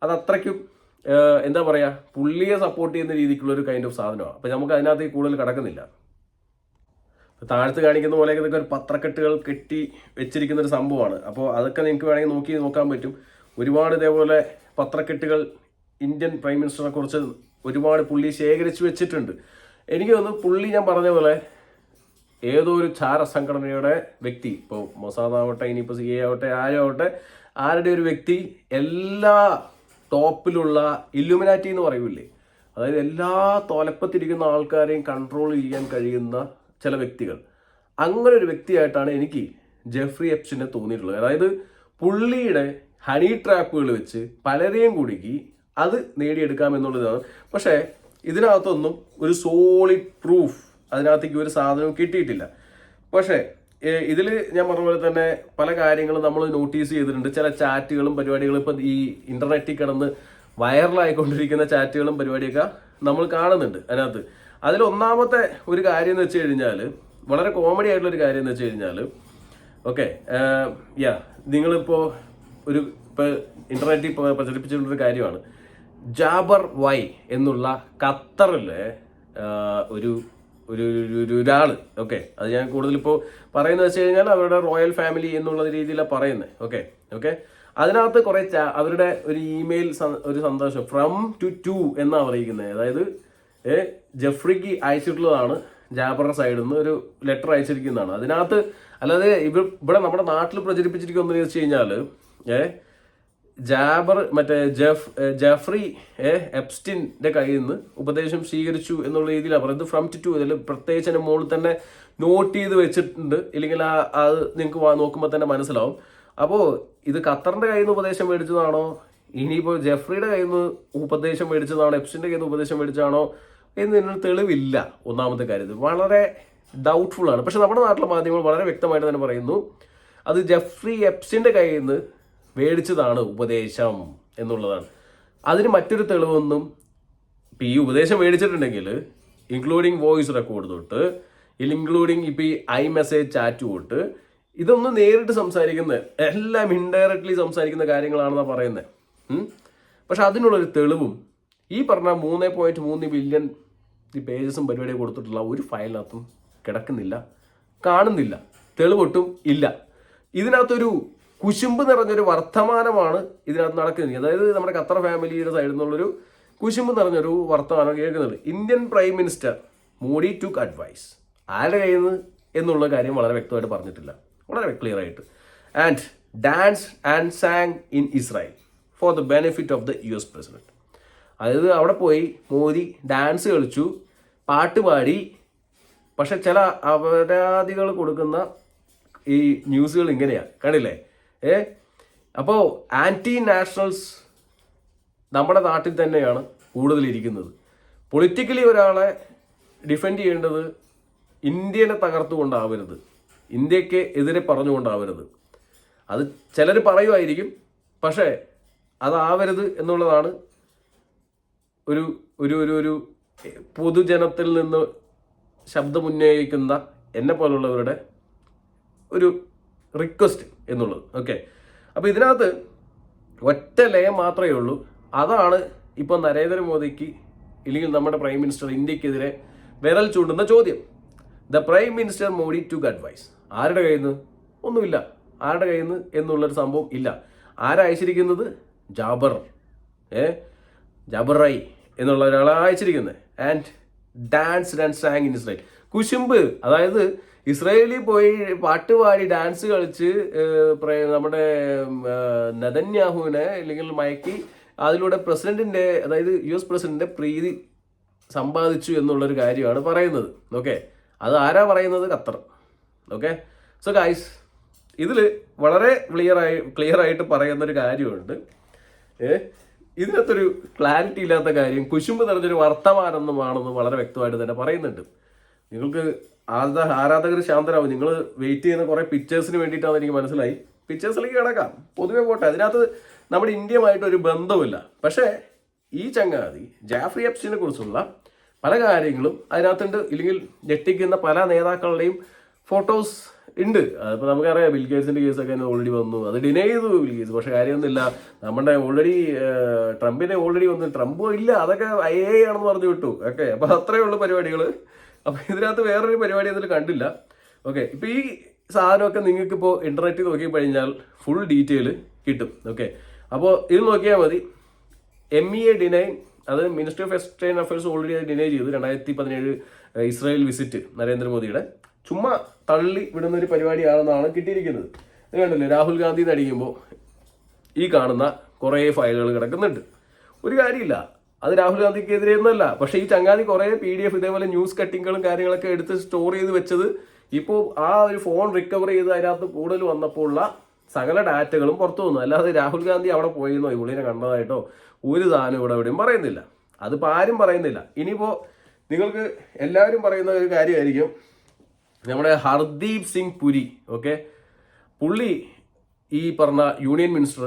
അത് അത്രയ്ക്കും എന്താ പറയുക, പുള്ളിയെ സപ്പോർട്ട് ചെയ്യുന്ന രീതിക്കുള്ള ഒരു കൈൻഡ് ഓഫ് സാധനമാണ്. അപ്പോൾ നമുക്ക് അതിനകത്ത് കൂടുതൽ കിടക്കുന്നില്ല. താഴത്ത് കാണിക്കുന്ന പോലെ ഇതൊക്കെ ഒരു പത്രക്കെട്ടുകൾ കെട്ടി വെച്ചിരിക്കുന്ന ഒരു സംഭവമാണ്. അപ്പോൾ അതൊക്കെ നിങ്ങൾക്ക് വേണമെങ്കിൽ നോക്കാൻ പറ്റും. ഒരുപാട് ഇതേപോലെ പത്രക്കെട്ടുകൾ ഇന്ത്യൻ പ്രൈം മിനിസ്റ്ററിനെ കുറിച്ച് ഒരുപാട് പുള്ളി ശേഖരിച്ചു വെച്ചിട്ടുണ്ട്. എനിക്ക് തോന്നുന്നു പുള്ളി ഞാൻ പറഞ്ഞ പോലെ ഏതോ ഒരു ചാര സംഘടനയുടെ വ്യക്തി, ഇപ്പോൾ മൊസാദ് ആവട്ടെ, ഇനിയിപ്പോൾ CA ആവട്ടെ, ആരും ആവട്ടെ, ആരുടെ ഒരു വ്യക്തി എല്ലാ ടോപ്പിലുള്ള ഇല്ലുമിനാറ്റി എന്ന് പറയൂലേ, അതായത് എല്ലാ തോലപ്പത്തിരിക്കുന്ന ആൾക്കാരെയും കൺട്രോൾ ചെയ്യാൻ കഴിയുന്ന ചില വ്യക്തികൾ, അങ്ങനെ ഒരു വ്യക്തിയായിട്ടാണ് എനിക്ക് ജെഫ്രി എപ്സ്റ്റിനെ തോന്നിയിട്ടുള്ളത്. അതായത് പുള്ളിയുടെ ഹണി ട്രാപ്പുകൾ വെച്ച് പലരെയും കുടുക്കി അത് നേടിയെടുക്കാമെന്നുള്ളതാണ്. പക്ഷേ ഇതിനകത്തൊന്നും ഒരു സോളിഡ് പ്രൂഫ് അതിനകത്തേക്ക് ഒരു സാധനവും കിട്ടിയിട്ടില്ല. പക്ഷേ ഇതിൽ ഞാൻ പറഞ്ഞ പോലെ തന്നെ പല കാര്യങ്ങളും നമ്മൾ നോട്ടീസ് ചെയ്തിട്ടുണ്ട്. ചില ചാറ്റുകളും പരിപാടികളും ഇപ്പം ഈ ഇന്റർനെറ്റിൽ കിടന്ന് വൈറലായിക്കൊണ്ടിരിക്കുന്ന ചാറ്റുകളും പരിപാടിയൊക്കെ നമ്മൾ കാണുന്നുണ്ട് അതിനകത്ത്. അതിലൊന്നാമത്തെ ഒരു കാര്യം എന്ന് വെച്ച് കഴിഞ്ഞാൽ, വളരെ കോമഡി ആയിട്ടുള്ള ഒരു കാര്യം എന്ന് വെച്ച് കഴിഞ്ഞാൽ, ഓക്കെ നിങ്ങളിപ്പോൾ ഇപ്പോൾ ഇന്റർനെറ്റിൽ പ്രചരിപ്പിച്ചിട്ടുള്ളൊരു കാര്യമാണ്, ജാബർ വൈ എന്നുള്ള ഖത്തറിലെ ഒരാള്. ഓക്കെ, അത് ഞാൻ കൂടുതലിപ്പോൾ പറയുന്നത് വെച്ച് കഴിഞ്ഞാൽ അവരുടെ റോയൽ ഫാമിലി എന്നുള്ള രീതിയിലാണ് പറയുന്നത്. ഓക്കെ അതിനകത്ത് കുറെ അവരുടെ ഒരു ഇമെയിൽ ഒരു സന്ദേശം ഫ്രം ടു എന്നാണ് അറിയിക്കുന്നത്. അതായത് ജെഫ്രിക്ക് അയച്ചിട്ടുള്ളതാണ്, ജാബറുടെ സൈഡിൽ നിന്ന് ഒരു ലെറ്റർ അയച്ചിരിക്കുന്നതാണ്. അതിനകത്ത് അല്ലാതെ ഇവിടെ നമ്മുടെ നാട്ടിൽ പ്രചരിപ്പിച്ചിരിക്കുന്നത് വെച്ച് കഴിഞ്ഞാൽ ജെഫ്രി എപ്സ്റ്റിന്റെ കയ്യിൽ നിന്ന് ഉപദേശം സ്വീകരിച്ചു എന്നുള്ള രീതിയിലാണ് പറയുന്നത്. ഫ്രം ടു ഇതിൽ പ്രത്യേകിച്ച് എൻ്റെ മുകളിൽ തന്നെ നോട്ട് ചെയ്ത് വെച്ചിട്ടുണ്ട്, ഇല്ലെങ്കിൽ അത് നിങ്ങൾക്ക് നോക്കുമ്പോൾ തന്നെ മനസ്സിലാവും. അപ്പോൾ ഇത് ഖത്തറിന്റെ കയ്യിൽ നിന്ന് ഉപദേശം മേടിച്ചതാണോ, ഇനിയിപ്പോൾ ജെഫ്രിയുടെ കയ്യിൽ നിന്ന് ഉപദേശം മേടിച്ചതാണോ, എപ്സ്റ്റിന്റെ കയ്യിൽ നിന്ന് ഉപദേശം മേടിച്ചതാണോ എന്നതിനൊരു തെളിവില്ല. ഒന്നാമത്തെ കാര്യത്തിൽ വളരെ ഡൗട്ട്ഫുൾ ആണ്. പക്ഷെ നമ്മുടെ നാട്ടിലെ മാധ്യമങ്ങൾ വളരെ വ്യക്തമായിട്ട് തന്നെ പറയുന്നു അത് ജെഫ്രി എപ്സ്റ്റിന്റെ കയ്യിൽ നിന്ന് മേടിച്ചതാണ് ഉപദേശം എന്നുള്ളതാണ്. അതിന് മറ്റൊരു തെളിവൊന്നും ഇപ്പം ഈ ഉപദേശം മേടിച്ചിട്ടുണ്ടെങ്കിൽ ഇൻക്ലൂഡിങ് വോയിസ് റെക്കോർഡ് തൊട്ട് ഇൻക്ലൂഡിങ് ഇപ്പം ഈ iMessage ചാറ്റ് തൊട്ട് ഇതൊന്നും നേരിട്ട് സംസാരിക്കുന്നത് എല്ലാം ഇൻഡയറക്ട്ലി സംസാരിക്കുന്ന കാര്യങ്ങളാണെന്നാണ് പറയുന്നത്. പക്ഷെ അതിനുള്ളൊരു തെളിവും ഈ പറഞ്ഞ 3.3 ബില്യൺ പേജസും പരിപാടിയും കൊടുത്തിട്ടുള്ള ഒരു ഫയലിനകത്തും കിടക്കുന്നില്ല, കാണുന്നില്ല, തെളിവൊട്ടും ഇല്ല. ഇതിനകത്തൊരു കുശുമ്പ് നിറഞ്ഞൊരു വർത്തമാനമാണ് ഇതിനകത്ത് നടക്കുന്നത്. അതായത് നമ്മുടെ ഖത്തർ ഫാമിലിയുടെ സൈഡിൽ നിന്നുള്ളൊരു കുശുമ്പ് നിറഞ്ഞൊരു വർത്തമാനം കേൾക്കുന്നുണ്ട്. Indian prime minister Modi took advice, ആരുടെ കയ്യിൽ നിന്ന് എന്നുള്ള കാര്യം വളരെ വ്യക്തമായിട്ട് പറഞ്ഞിട്ടില്ല, വളരെ ക്ലിയർ ആയിട്ട്. And dance and song in Israel for the benefit of the US president. അതായത് അവിടെ പോയി മോദി ഡാൻസ് കളിച്ചു, പാട്ട് പാടി. പക്ഷെ ചില അപരാധികൾ കൊടുക്കുന്ന ഈ ന്യൂസുകൾ ഇങ്ങനെയാണ്, കണ്ടില്ലേ? അപ്പോൾ ആൻറ്റി നാഷണൽസ് നമ്മുടെ നാട്ടിൽ തന്നെയാണ് കൂടുതലിരിക്കുന്നത്. പൊളിറ്റിക്കലി ഒരാളെ ഡിഫെൻഡ് ചെയ്യേണ്ടത് ഇന്ത്യനെ തകർത്തുകൊണ്ടാവരുത്, ഇന്ത്യക്ക് എതിരെ പറഞ്ഞുകൊണ്ടാവരുത്. അത് ചിലർ പറയുമായിരിക്കും, പക്ഷേ അതാവരുത് എന്നുള്ളതാണ് ഒരു ഒരു ഒരു ഒരു പൊതുജനത്തിൽ നിന്ന് ശബ്ദമുന്നയിക്കുന്ന എന്നെ പോലുള്ളവരുടെ ഒരു റിക്വസ്റ്റ് എന്നുള്ളത്. ഓക്കെ, അപ്പോൾ ഇതിനകത്ത് ഒറ്റ ലയം മാത്രമേ ഉള്ളൂ. അതാണ് ഇപ്പോൾ നരേന്ദ്രമോദിക്ക് ഇല്ലെങ്കിൽ നമ്മുടെ പ്രൈം മിനിസ്റ്റർ ഇന്ത്യക്കെതിരെ വിരൽ ചൂണ്ടുന്ന ചോദ്യം. The prime minister Modi took advice. ആരുടെ കയ്യിൽ നിന്ന്? ഒന്നുമില്ല. ആരുടെ കയ്യിൽ നിന്ന് എന്നുള്ളൊരു സംഭവം ഇല്ല. ആരയച്ചിരിക്കുന്നത്? ജാബർ റൈ എന്നുള്ള ഒരാളാണ് അയച്ചിരിക്കുന്നത്. And dance and song in Israel. കുശുമ്പ്, അതായത് ഇസ്രായേലിൽ പോയി പാട്ട് പാടി ഡാൻസ് കളിച്ച് നമ്മുടെ നെതന്യാഹുവിനെ അല്ലെങ്കിൽ മയക്കി അതിലൂടെ പ്രസിഡന്റിന്റെ, അതായത് US പ്രസിഡന്റിന്റെ പ്രീതി സമ്പാദിച്ചു എന്നുള്ളൊരു കാര്യമാണ് പറയുന്നത്. ഓക്കെ, അത് ആരാ പറയുന്നത്? ഖത്തർ. ഓക്കെ, സോ ഗൈസ്, ഇതിൽ വളരെ ക്ലിയർ ആയിട്ട് പറയുന്നൊരു കാര്യമുണ്ട്. ഇതിനകത്തൊരു ക്ലാരിറ്റി ഇല്ലാത്ത കാര്യം കുശുമ്പ് നിറഞ്ഞൊരു വർത്തമാനമാണെന്ന് വളരെ വ്യക്തമായിട്ട് തന്നെ പറയുന്നുണ്ട്. നിങ്ങൾക്ക് ആരാധകർ ശാന്തരാവും. നിങ്ങൾ വെയിറ്റ് ചെയ്യുന്ന കുറേ പിക്ചേഴ്സിന് വേണ്ടിയിട്ടാണെന്ന് എനിക്ക് മനസ്സിലായി. പിക്ചേഴ്സിലേക്ക് കിടക്കാം, പൊതുവെ പോട്ടെ. അതിനകത്ത് നമ്മുടെ ഇന്ത്യയുമായിട്ട് ഒരു ബന്ധമില്ല. പക്ഷേ ഈ ചങ്ങാതി ജാഫ്രി എപ്സ്റ്റീനെ കുറിച്ചുള്ള പല കാര്യങ്ങളും അതിനകത്തുണ്ട്. ഇല്ലെങ്കിൽ ഞെട്ടിക്കുന്ന പല നേതാക്കളുടെയും ഫോട്ടോസ് ഉണ്ട്. അതിപ്പോൾ നമുക്കറിയാം, ബിൽഗേറ്റ്സിന്റെ കേസൊക്കെ ഓൾറെഡി വന്നു, അത് ഡിനൈ ചെയ്തു ബിൽഗേറ്റ്സ്. പക്ഷെ കാര്യമൊന്നുമില്ല. നമ്മുടെ ഓൾറെഡി ട്രംപിനെ ഓൾറെഡി വന്നു, ട്രംപോ ഇല്ല, അതൊക്കെ IA ആണെന്ന് പറഞ്ഞു വിട്ടു. ഓക്കെ, അപ്പൊ അത്രയേ ഉള്ളൂ പരിപാടികൾ. അപ്പൊ ഇതിനകത്ത് വേറൊരു പരിപാടി അതിൽ കണ്ടില്ല. ഓക്കെ, ഇപ്പൊ ഈ സാധനമൊക്കെ നിങ്ങൾക്ക് ഇപ്പോൾ ഇന്റർനെറ്റിൽ നോക്കി കഴിഞ്ഞാൽ ഫുൾ ഡീറ്റെയിൽ കിട്ടും. ഓക്കെ, അപ്പോൾ ഇത് നോക്കിയാൽ മതി. MEA ഡിനൈ, അത് ministry of extern affairs already അത് ഡിനൈ ചെയ്തു. 2017 ഇസ്രായേൽ വിസിറ്റ് നരേന്ദ്രമോദിയുടെ ചുമ്മാ തള്ളി വിടുന്ന ഒരു പരിപാടിയാണെന്നാണ് കിട്ടിയിരിക്കുന്നത്. ഇത് കണ്ടില്ലേ, രാഹുൽ ഗാന്ധി നടിക്കുമ്പോൾ ഈ കാണുന്ന കുറേ ഫയലുകൾ കിടക്കുന്നുണ്ട്. ഒരു കാര്യമില്ല, അത് രാഹുൽ ഗാന്ധിക്കെതിരെ ഒന്നല്ല. പക്ഷേ ഈ ചങ്ങാതി കുറേ PDF ഇതേപോലെ ന്യൂസ് കട്ടിങ്ങുകളും കാര്യങ്ങളൊക്കെ എടുത്ത് സ്റ്റോർ ചെയ്ത് വെച്ചത് ഇപ്പോൾ ആ ഒരു ഫോൺ റിക്കവർ ചെയ്ത് അതിനകത്ത് കൂടുതൽ വന്നപ്പോൾ ഉള്ള സകല ഡാറ്റകളും പുറത്തു വന്നു. അല്ലാതെ രാഹുൽ ഗാന്ധി അവിടെ പോയിരുന്നോ ഇവിളിനെ കണ്ടതായിട്ടോ ഒരു സാധനം ഇവിടെ എവിടെയും പറയുന്നില്ല. അതിപ്പോൾ ആരും പറയുന്നില്ല. ഇനിയിപ്പോൾ നിങ്ങൾക്ക് എല്ലാവരും പറയുന്ന ഒരു കാര്യമായിരിക്കും നമ്മുടെ ഹർദീപ് സിംഗ് പുരി. ഓക്കെ, പുള്ളി ഈ പറഞ്ഞ യൂണിയൻ മിനിസ്റ്റർ,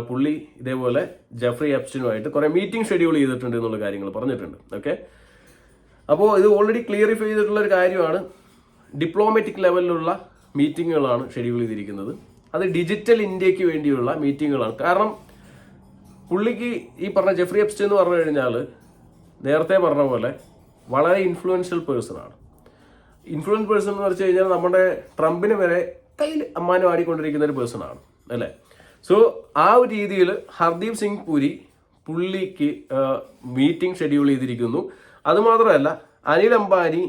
പുള്ളി ഇതേപോലെ ജെഫ്രി എപ്സ്റ്റീനുമായിട്ട് കുറേ മീറ്റിംഗ് ഷെഡ്യൂൾ ചെയ്തിട്ടുണ്ട് എന്നുള്ള കാര്യങ്ങൾ പറഞ്ഞിട്ടുണ്ട്. ഓക്കെ, അപ്പോൾ ഇത് ഓൾറെഡി ക്ലിയറിഫൈ ചെയ്തിട്ടുള്ള ഒരു കാര്യമാണ്. ഡിപ്ലോമാറ്റിക് ലെവലിലുള്ള മീറ്റിങ്ങുകളാണ് ഷെഡ്യൂൾ ചെയ്തിരിക്കുന്നത്. അത് ഡിജിറ്റൽ ഇന്ത്യക്ക് വേണ്ടിയുള്ള മീറ്റിങ്ങുകളാണ്. കാരണം പുള്ളിക്ക് ഈ പറഞ്ഞ ജെഫ്രി എപ്സ്റ്റീൻ എന്ന് പറഞ്ഞു കഴിഞ്ഞാൽ നേരത്തെ പറഞ്ഞ പോലെ വളരെ ഇൻഫ്ലുവൻഷ്യൽ പേഴ്സൺ ആണ്. ഇൻഫ്ലുവൻസ് പേഴ്സൺ എന്ന് വെച്ച് കഴിഞ്ഞാൽ നമ്മുടെ ട്രംപിന് വരെ കയ്യിൽ അമ്മാനം ആടിക്കൊണ്ടിരിക്കുന്ന ഒരു പേഴ്സൺ ആണ്, അല്ലേ? സോ ആ ഒരു രീതിയിൽ ഹർദീപ് സിംഗ് പുരി പുള്ളിക്ക് മീറ്റിംഗ് ഷെഡ്യൂൾ ചെയ്തിരിക്കുന്നു. അതുമാത്രമല്ല, അനിൽ അംബാനി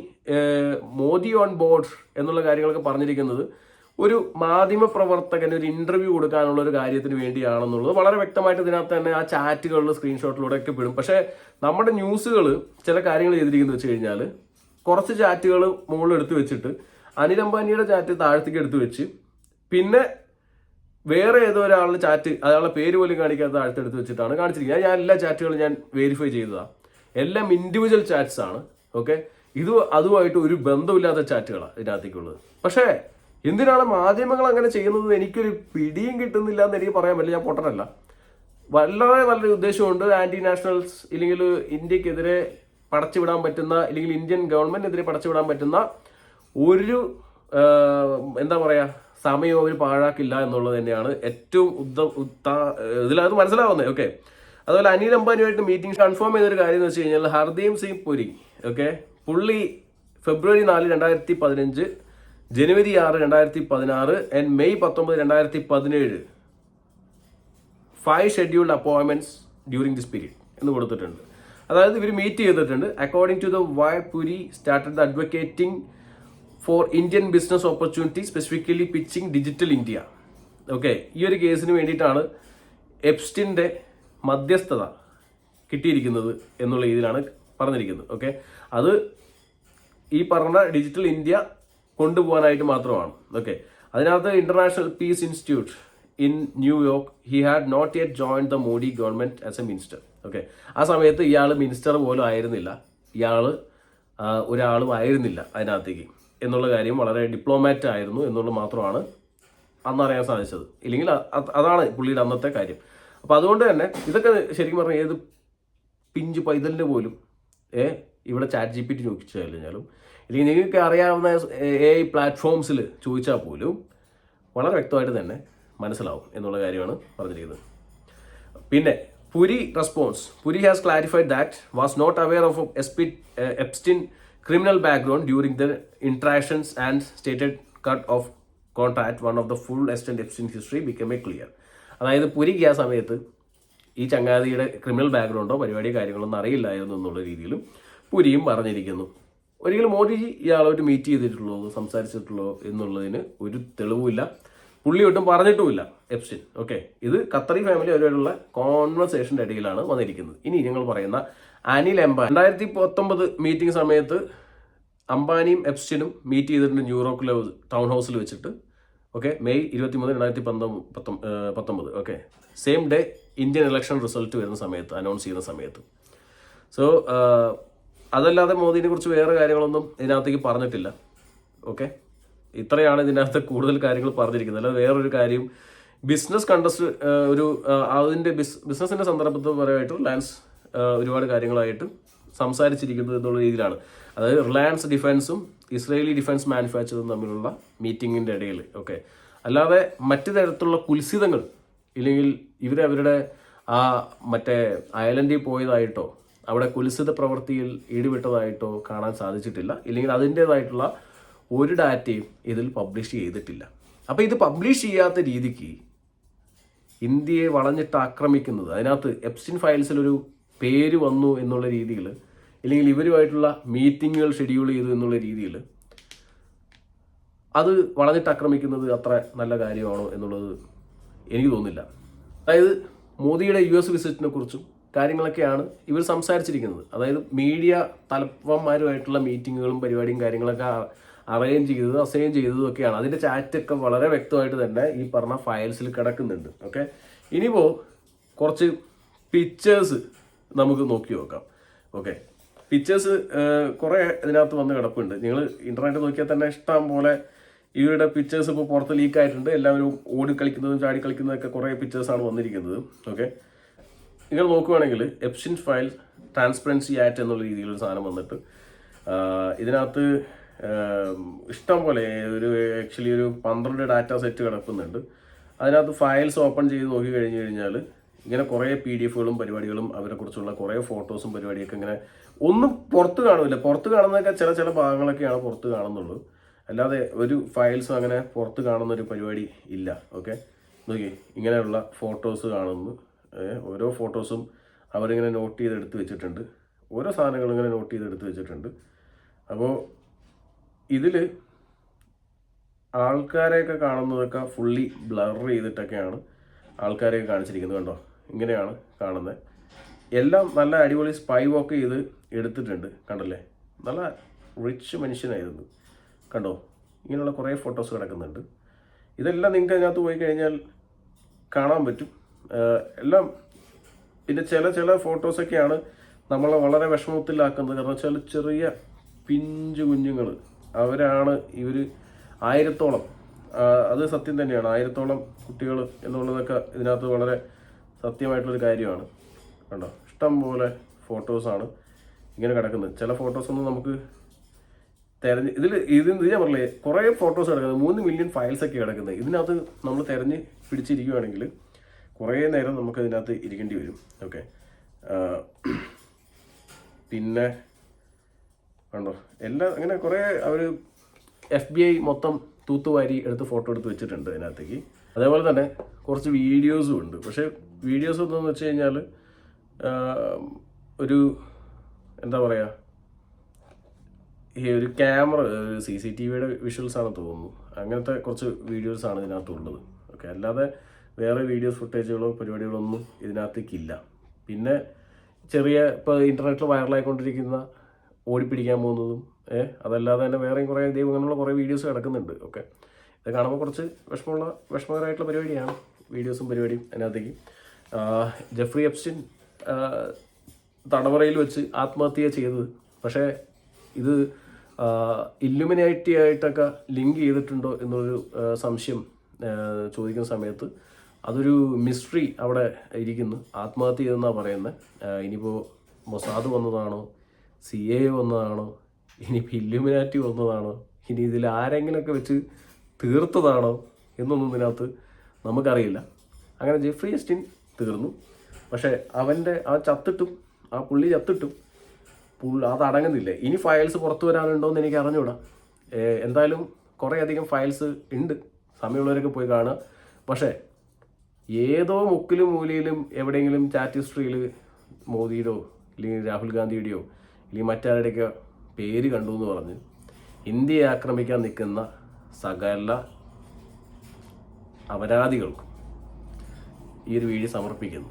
മോദി ഓൺ ബോർഡ് എന്നുള്ള കാര്യങ്ങളൊക്കെ പറഞ്ഞിരിക്കുന്നത് ഒരു മാധ്യമ പ്രവർത്തകന് ഒരു ഇന്റർവ്യൂ കൊടുക്കാനുള്ള ഒരു കാര്യത്തിന് വേണ്ടിയാണെന്നുള്ളത് വളരെ വ്യക്തമായിട്ട് ഇതിനകത്ത് തന്നെ ആ ചാറ്റുകളിൽ സ്ക്രീൻഷോട്ടിലൂടെ ഒക്കെ പെടും. പക്ഷേ നമ്മുടെ ന്യൂസുകൾ ചില കാര്യങ്ങൾ ചെയ്തിരിക്കുന്നത് വെച്ച് കഴിഞ്ഞാൽ കുറച്ച് ചാറ്റുകൾ മുകളിൽ എടുത്ത് വെച്ചിട്ട് അനിൽ അംബാനിയുടെ ചാറ്റ് താഴത്തേക്ക് എടുത്ത് വെച്ച് പിന്നെ വേറെ ഏതോ ഒരാളുടെ ചാറ്റ് അയാളുടെ പേര് പോലും കാണിക്കാത്ത താഴത്തെടുത്ത് വെച്ചിട്ടാണ് കാണിച്ചിരിക്കുന്നത്. ഞാൻ എല്ലാ ചാറ്റുകളും ഞാൻ വെരിഫൈ ചെയ്തതാണ്. എല്ലാം ഇൻഡിവിജ്വൽ ചാറ്റ്സ് ആണ്. ഓക്കെ, ഇത് അതുമായിട്ട് ഒരു ബന്ധമില്ലാത്ത ചാറ്റുകളാണ് ഇതിനകത്തേക്കുള്ളത്. പക്ഷേ എന്തിനാണ് മാധ്യമങ്ങൾ അങ്ങനെ ചെയ്യുന്നത് എനിക്കൊരു പിടിയും കിട്ടുന്നില്ല എന്ന് എനിക്ക് പറയാൻ പറ്റില്ല. ഞാൻ പൊട്ടനല്ല. വളരെ നല്ലൊരു ഉദ്ദേശമുണ്ട്. ആന്റി നാഷണൽസ് ഇല്ലെങ്കിൽ ഇന്ത്യക്കെതിരെ പടച്ചുവിടാൻ പറ്റുന്ന, ഇല്ലെങ്കിൽ ഇന്ത്യൻ ഗവൺമെന്റിനെതിരെ പടച്ചുവിടാൻ പറ്റുന്ന ഒരു എന്താ പറയുക സമയം അവർ പാഴാക്കില്ല എന്നുള്ളത് തന്നെയാണ് ഏറ്റവും ഇതിലത് മനസ്സിലാവുന്നത്. ഓക്കെ, അതുപോലെ അനിൽ അംബാനിയുമായിട്ട് മീറ്റിംഗ് കൺഫേം ചെയ്തൊരു കാര്യം എന്ന് വെച്ച് കഴിഞ്ഞാൽ ഹർദീപ് സിംഗ് പുരി, ഓക്കെ, പുള്ളി February 4, 2015, January 6, 2016 and May 19, 2017 5 scheduled appointments during this period എന്ന് കൊടുത്തിട്ടുണ്ട്. അതായത് ഇവർ മീറ്റ് ചെയ്തിട്ടുണ്ട്. According to the why Puri started the advocating for Indian business opportunity, specifically pitching digital India. Okay, ഈ ഒരു കേസിന് വേണ്ടിയിട്ടാണ് എപ്സ്റ്റീൻ്റെ മധ്യസ്ഥത കിട്ടിയിരിക്കുന്നത് എന്നുള്ള രീതിയിലാണ് പറഞ്ഞിരിക്കുന്നത്. ഓക്കെ, അത് ഈ പറഞ്ഞ ഡിജിറ്റൽ ഇന്ത്യ കൊണ്ടുപോകാനായിട്ട് മാത്രമാണ്. ഓക്കെ, അതിനകത്ത് international piece institute in New York, he had not yet join the Modi government as A minister. Okay, ആ സമയത്ത് ഇയാൾ മിനിസ്റ്റർ പോലും ആയിരുന്നില്ല, ഇയാൾ ഒരാളും ആയിരുന്നില്ല അതിനകത്തേക്ക് എന്നുള്ള കാര്യം. വളരെ ഡിപ്ലോമാറ്റ് ആയിരുന്നു എന്നുള്ളത് മാത്രമാണ് അന്ന് അറിയാൻ സാധിച്ചത്. ഇല്ലെങ്കിൽ അതാണ് പുള്ളിയുടെ അന്നത്തെ കാര്യം. അപ്പോൾ അതുകൊണ്ട് തന്നെ ഇതൊക്കെ ശരിക്കും പറഞ്ഞാൽ ഏത് പിഞ്ച് പൈതലിന് പോലും ഇവിടെ ChatGPT നോക്കിച്ചു കഴിഞ്ഞാലും ഇല്ലെങ്കിൽ നിങ്ങൾക്ക് അറിയാവുന്ന AI പ്ലാറ്റ്ഫോംസിൽ ചോദിച്ചാൽ പോലും വളരെ വ്യക്തമായിട്ട് തന്നെ മനസ്സിലാവും എന്നുള്ള കാര്യമാണ് പറഞ്ഞിരിക്കുന്നത്. പിന്നെ Puri response, Puri has clarified that was not aware of Epstein criminal background during the interactions and stated cut of contract, one of the full extent Epstein history became clear. അതായത് പുരിക്ക് ആ സമയത്ത് ഈ ചങ്ങാതിയുടെ ക്രിമിനൽ ബാക്ക്ഗ്രൗണ്ടോ പരിപാടിയോ കാര്യങ്ങളൊന്നും അറിയില്ലായിരുന്നു എന്നുള്ള രീതിയിലും പുരിയും പറഞ്ഞിരിക്കുന്നു. ഒരിക്കലും മോദിജി ഇയാളോട്ട് മീറ്റ് ചെയ്തിട്ടുള്ളൂ, സംസാരിച്ചിട്ടുള്ളൂ എന്നുള്ളതിന് ഒരു തെളിവുമില്ല. പുള്ളി ഒട്ടും പറഞ്ഞിട്ടുമില്ല എപ്സ്റ്റീൻ. ഓക്കെ, ഇത് ഖത്തറി ഫാമിലി അവരുമായിട്ടുള്ള കോൺവെർസേഷൻ്റെ ഇടയിലാണ് വന്നിരിക്കുന്നത്. ഇനി ഞങ്ങൾ പറയുന്ന അനിൽ അംബാനി 2019 മീറ്റിംഗ് സമയത്ത് അംബാനിയും എപ്സ്റ്റിനും മീറ്റ് ചെയ്തിട്ടുണ്ട് ന്യൂയോർക്കിലെ ടൗൺ ഹൗസിൽ വെച്ചിട്ട്. Okay, May 23, 2019. Okay, same day Indian election result വരുന്ന സമയത്ത്, അനൗൺസ് ചെയ്യുന്ന സമയത്ത്. സോ അതല്ലാതെ മോദിനെ കുറിച്ച് വേറെ കാര്യങ്ങളൊന്നും ഇതിനകത്തേക്ക് പറഞ്ഞിട്ടില്ല. ഓക്കെ, ഇത്രയാണ് ഇതിനകത്ത് കൂടുതൽ കാര്യങ്ങൾ പറഞ്ഞിരിക്കുന്നത്. അല്ലാതെ വേറൊരു കാര്യം ബിസിനസ് കണ്ടസ്റ്റ് അതിൻ്റെ ബിസിനസ്സിൻ്റെ സന്ദർഭത്തിൽ പറയുമായിട്ട് റിലയൻസ് ഒരുപാട് കാര്യങ്ങളായിട്ട് സംസാരിച്ചിരിക്കുന്നത് എന്നുള്ള രീതിയിലാണ്. അതായത് റിലയൻസ് ഡിഫൻസും ഇസ്രയേലി ഡിഫൻസ് മാനുഫാക്ചറും തമ്മിലുള്ള മീറ്റിങ്ങിൻ്റെ ഇടയിൽ. ഓക്കെ, അല്ലാതെ മറ്റു തരത്തിലുള്ള കുൽസിതങ്ങൾ ഇല്ലെങ്കിൽ അവരുടെ മറ്റേ അയലൻഡിൽ പോയതായിട്ടോ അവിടെ കുൽസിത പ്രവൃത്തിയിൽ ഈടുപെട്ടതായിട്ടോ കാണാൻ സാധിച്ചിട്ടില്ല. ഇല്ലെങ്കിൽ അതിൻ്റേതായിട്ടുള്ള ഒരു ഡാറ്റയും ഇതിൽ പബ്ലിഷ് ചെയ്തിട്ടില്ല. അപ്പോൾ ഇത് പബ്ലിഷ് ചെയ്യാത്ത രീതിക്ക് ഇന്ത്യയെ വളഞ്ഞിട്ട് ആക്രമിക്കുന്നത്, അതിനകത്ത് എപ്സ്റ്റീൻ ഫയൽസിലൊരു പേര് വന്നു എന്നുള്ള രീതിയിൽ, ഇല്ലെങ്കിൽ ഇവരുമായിട്ടുള്ള മീറ്റിങ്ങുകൾ ഷെഡ്യൂൾ ചെയ്തു എന്നുള്ള രീതിയിൽ അത് വളഞ്ഞിട്ട് ആക്രമിക്കുന്നത് അത്ര നല്ല കാര്യമാണോ എന്നുള്ളത് എനിക്ക് തോന്നുന്നില്ല. അതായത് മോദിയുടെ US വിസിറ്റിനെ കുറിച്ചും കാര്യങ്ങളൊക്കെയാണ് ഇവർ സംസാരിച്ചിരിക്കുന്നത്. അതായത് മീഡിയ തലവന്മാരുമായിട്ടുള്ള മീറ്റിങ്ങുകളും പരിപാടിയും കാര്യങ്ങളൊക്കെ അറേഞ്ച് ചെയ്തത് അസൈൻ ചെയ്തതും ഒക്കെയാണ്. അതിൻ്റെ ചാറ്റൊക്കെ വളരെ വ്യക്തമായിട്ട് തന്നെ ഈ പറഞ്ഞ ഫയൽസിൽ കിടക്കുന്നുണ്ട്. ഓക്കെ, ഇനിയിപ്പോൾ കുറച്ച് പിക്ചേഴ്സ് നമുക്ക് നോക്കി നോക്കാം. ഓക്കെ, പിക്ചേഴ്സ് കുറേ ഇതിനകത്ത് വന്ന് കിടപ്പുണ്ട്. നിങ്ങൾ ഇൻ്റർനെറ്റ് നോക്കിയാൽ തന്നെ ഇഷ്ടം പോലെ ഇവരുടെ പിക്ചേഴ്സ് ഇപ്പോൾ പുറത്ത് ലീക്കായിട്ടുണ്ട്. എല്ലാവരും ഓടിക്കളിക്കുന്നതും ചാടി കളിക്കുന്നതൊക്കെ കുറേ പിക്ചേഴ്സാണ് വന്നിരിക്കുന്നത്. ഓക്കെ, നിങ്ങൾ നോക്കുകയാണെങ്കിൽ എപ്സ്റ്റീൻ ഫയൽ ട്രാൻസ്പെറൻസി ആക്ട് എന്നുള്ള രീതിയിലൊരു സാധനം വന്നിട്ട് ഇതിനകത്ത് ഇഷ്ടം പോലെ ആക്ച്വലി ഒരു 12 ഡാറ്റ സെറ്റ് കിടക്കുന്നുണ്ട്. അതിനകത്ത് ഫയൽസ് ഓപ്പൺ ചെയ്ത് നോക്കി കഴിഞ്ഞ് കഴിഞ്ഞാൽ ഇങ്ങനെ കുറേ PDF-കളും പരിപാടികളും അവരെക്കുറിച്ചുള്ള കുറേ ഫോട്ടോസും പരിപാടിയൊക്കെ ഇങ്ങനെ ഒന്നും പുറത്ത് കാണില്ല. പുറത്ത് കാണുന്നതൊക്കെ ചില ഭാഗങ്ങളൊക്കെയാണ് പുറത്ത് കാണുന്നുള്ളൂ. അല്ലാതെ ഒരു ഫയൽസും അങ്ങനെ പുറത്ത് കാണുന്നൊരു പരിപാടി ഇല്ല. ഓക്കെ, നോക്കി ഇങ്ങനെയുള്ള ഫോട്ടോസ് കാണുന്നു. ഓരോ ഫോട്ടോസും അവരിങ്ങനെ നോട്ട് ചെയ്തെടുത്ത് വെച്ചിട്ടുണ്ട്. ഓരോ സാധനങ്ങളും ഇങ്ങനെ നോട്ട് ചെയ്തെടുത്ത് വെച്ചിട്ടുണ്ട്. അപ്പോൾ ഇതിൽ ആൾക്കാരെയൊക്കെ കാണുന്നതൊക്കെ ഫുള്ളി ബ്ലർ ചെയ്തിട്ടൊക്കെയാണ് ആൾക്കാരെയൊക്കെ കാണിച്ചിരിക്കുന്നത്. കണ്ടോ, ഇങ്ങനെയാണ് കാണുന്നത്. എല്ലാം നല്ല അടിപൊളി സ്പൈ വർക്ക് ചെയ്ത് എടുത്തിട്ടുണ്ട്. കണ്ടല്ലേ, നല്ല റിച്ച് മനുഷ്യനായിരുന്നു. കണ്ടോ, ഇങ്ങനെയുള്ള കുറേ ഫോട്ടോസ് കിടക്കുന്നുണ്ട്. ഇതെല്ലാം നിങ്ങൾക്ക് അതിനകത്ത് പോയി കഴിഞ്ഞാൽ കാണാൻ പറ്റും എല്ലാം. പിന്നെ ചില ഫോട്ടോസൊക്കെയാണ് നമ്മളെ വളരെ വിഷമത്തിലാക്കുന്നത്. കാരണം വെച്ചാൽ ചെറിയ പിഞ്ചു കുഞ്ഞുങ്ങൾ അവരാണ് ഇവർ 1000-ഓളം, അത് സത്യം തന്നെയാണ്, 1000-ഓളം കുട്ടികൾ എന്നുള്ളതൊക്കെ ഇതിനകത്ത് വളരെ സത്യമായിട്ടുള്ളൊരു കാര്യമാണ്. കണ്ടോ, ഇഷ്ടം പോലെ ഫോട്ടോസാണ് ഇങ്ങനെ കിടക്കുന്നത്. ചില ഫോട്ടോസൊന്നും നമുക്ക് ഇത് ഞാൻ പറഞ്ഞില്ലേ, കുറേ ഫോട്ടോസ് കിടക്കുന്നത്, 3 മില്യൺ ഫയൽസൊക്കെ കിടക്കുന്നത്. ഇതിനകത്ത് നമ്മൾ തിരഞ്ഞ് പിടിച്ചിരിക്കുകയാണെങ്കിൽ കുറേ നേരം നമുക്ക് ഇതിനകത്ത് ഇരിക്കേണ്ടി വരും. ഓക്കെ, പിന്നെ കണ്ടോ എല്ലാം അങ്ങനെ കുറേ അവർ FBI മൊത്തം തൂത്തുവാരി എടുത്ത് ഫോട്ടോ എടുത്ത് വെച്ചിട്ടുണ്ട് അതിനകത്തേക്ക്. അതേപോലെ തന്നെ കുറച്ച് വീഡിയോസും ഉണ്ട്. പക്ഷേ വീഡിയോസ് എന്താണെന്ന് വെച്ച് കഴിഞ്ഞാൽ ഒരു എന്താ പറയുക, ഈ ഒരു ക്യാമറ CCTVയുടെ വിഷ്വൽസാണ് തോന്നുന്നു. അങ്ങനത്തെ കുറച്ച് വീഡിയോസാണ് ഇതിനകത്തുള്ളത്. ഓക്കെ, അല്ലാതെ വേറെ വീഡിയോസ് ഫുട്ടേജുകളോ പരിപാടികളോ ഒന്നും ഇതിനകത്തേക്കില്ല. പിന്നെ ചെറിയ ഇപ്പോൾ ഇൻ്റർനെറ്റിൽ വൈറലായിക്കൊണ്ടിരിക്കുന്ന ഓടിപ്പിടിക്കാൻ പോകുന്നതും അതല്ലാതെ തന്നെ വേറെയും കുറേ അങ്ങനെയുള്ള കുറേ വീഡിയോസ് കിടക്കുന്നുണ്ട്. ഓക്കെ, ഇത് കാണുമ്പോൾ കുറച്ച് വിഷമകരമായിട്ടുള്ള പരിപാടിയാണ് വീഡിയോസും പരിപാടിയും അതിനകത്തേക്ക്. ജെഫ്രി എപ്സ്റ്റീൻ തടവറയിൽ വെച്ച് ആത്മഹത്യ ചെയ്തത്, പക്ഷേ ഇത് ഇല്ലുമിനാറ്റി ആയിട്ടൊക്കെ ലിങ്ക് ചെയ്തിട്ടുണ്ടോ എന്നൊരു സംശയം ചോദിക്കുന്ന സമയത്ത് അതൊരു മിസ്റ്ററി അവിടെ ഇരിക്കുന്നു. ആത്മഹത്യ ചെയ്തെന്നാണ് പറയുന്നത്. ഇനിയിപ്പോൾ മൊസാദ് വന്നതാണോ, CIA വന്നതാണോ, ഇനിയിപ്പോൾ ഇല്ലുമിനാറ്റി വന്നതാണോ, ഇനി ഇതിൽ ആരെങ്കിലുമൊക്കെ വെച്ച് തീർത്തതാണോ എന്നൊന്നും ഇതിനകത്ത് നമുക്കറിയില്ല. അങ്ങനെ ജെഫ്രി എപ്സ്റ്റീൻ തീർന്നു. പക്ഷേ അവൻ ചത്തിട്ടും പുള്ളി ചത്തിട്ടും അതടങ്ങുന്നില്ല. ഇനി ഫയൽസ് പുറത്തു വരാനുണ്ടോയെന്ന് എനിക്ക് അറിഞ്ഞൂടാ. എന്തായാലും കുറേ അധികം ഫയൽസ് ഉണ്ട്, സമയമുള്ളവരൊക്കെ പോയി കാണുക. പക്ഷേ ഏതോ മുക്കിലും മൂലയിലും എവിടെയെങ്കിലും ചാറ്റ് ഹിസ്റ്ററിയിൽ മോദിയുടെയോ അല്ലെങ്കിൽ രാഹുൽ ഗാന്ധിയുടെയോ അല്ലെങ്കിൽ മറ്റാരുടെയൊക്കെ പേര് കണ്ടു എന്ന് പറഞ്ഞ് ഇന്ത്യയെ ആക്രമിക്കാൻ നിൽക്കുന്ന സകല അപരാധികൾക്കും ഈ ഒരു വീഡിയോ സമർപ്പിക്കുന്നു.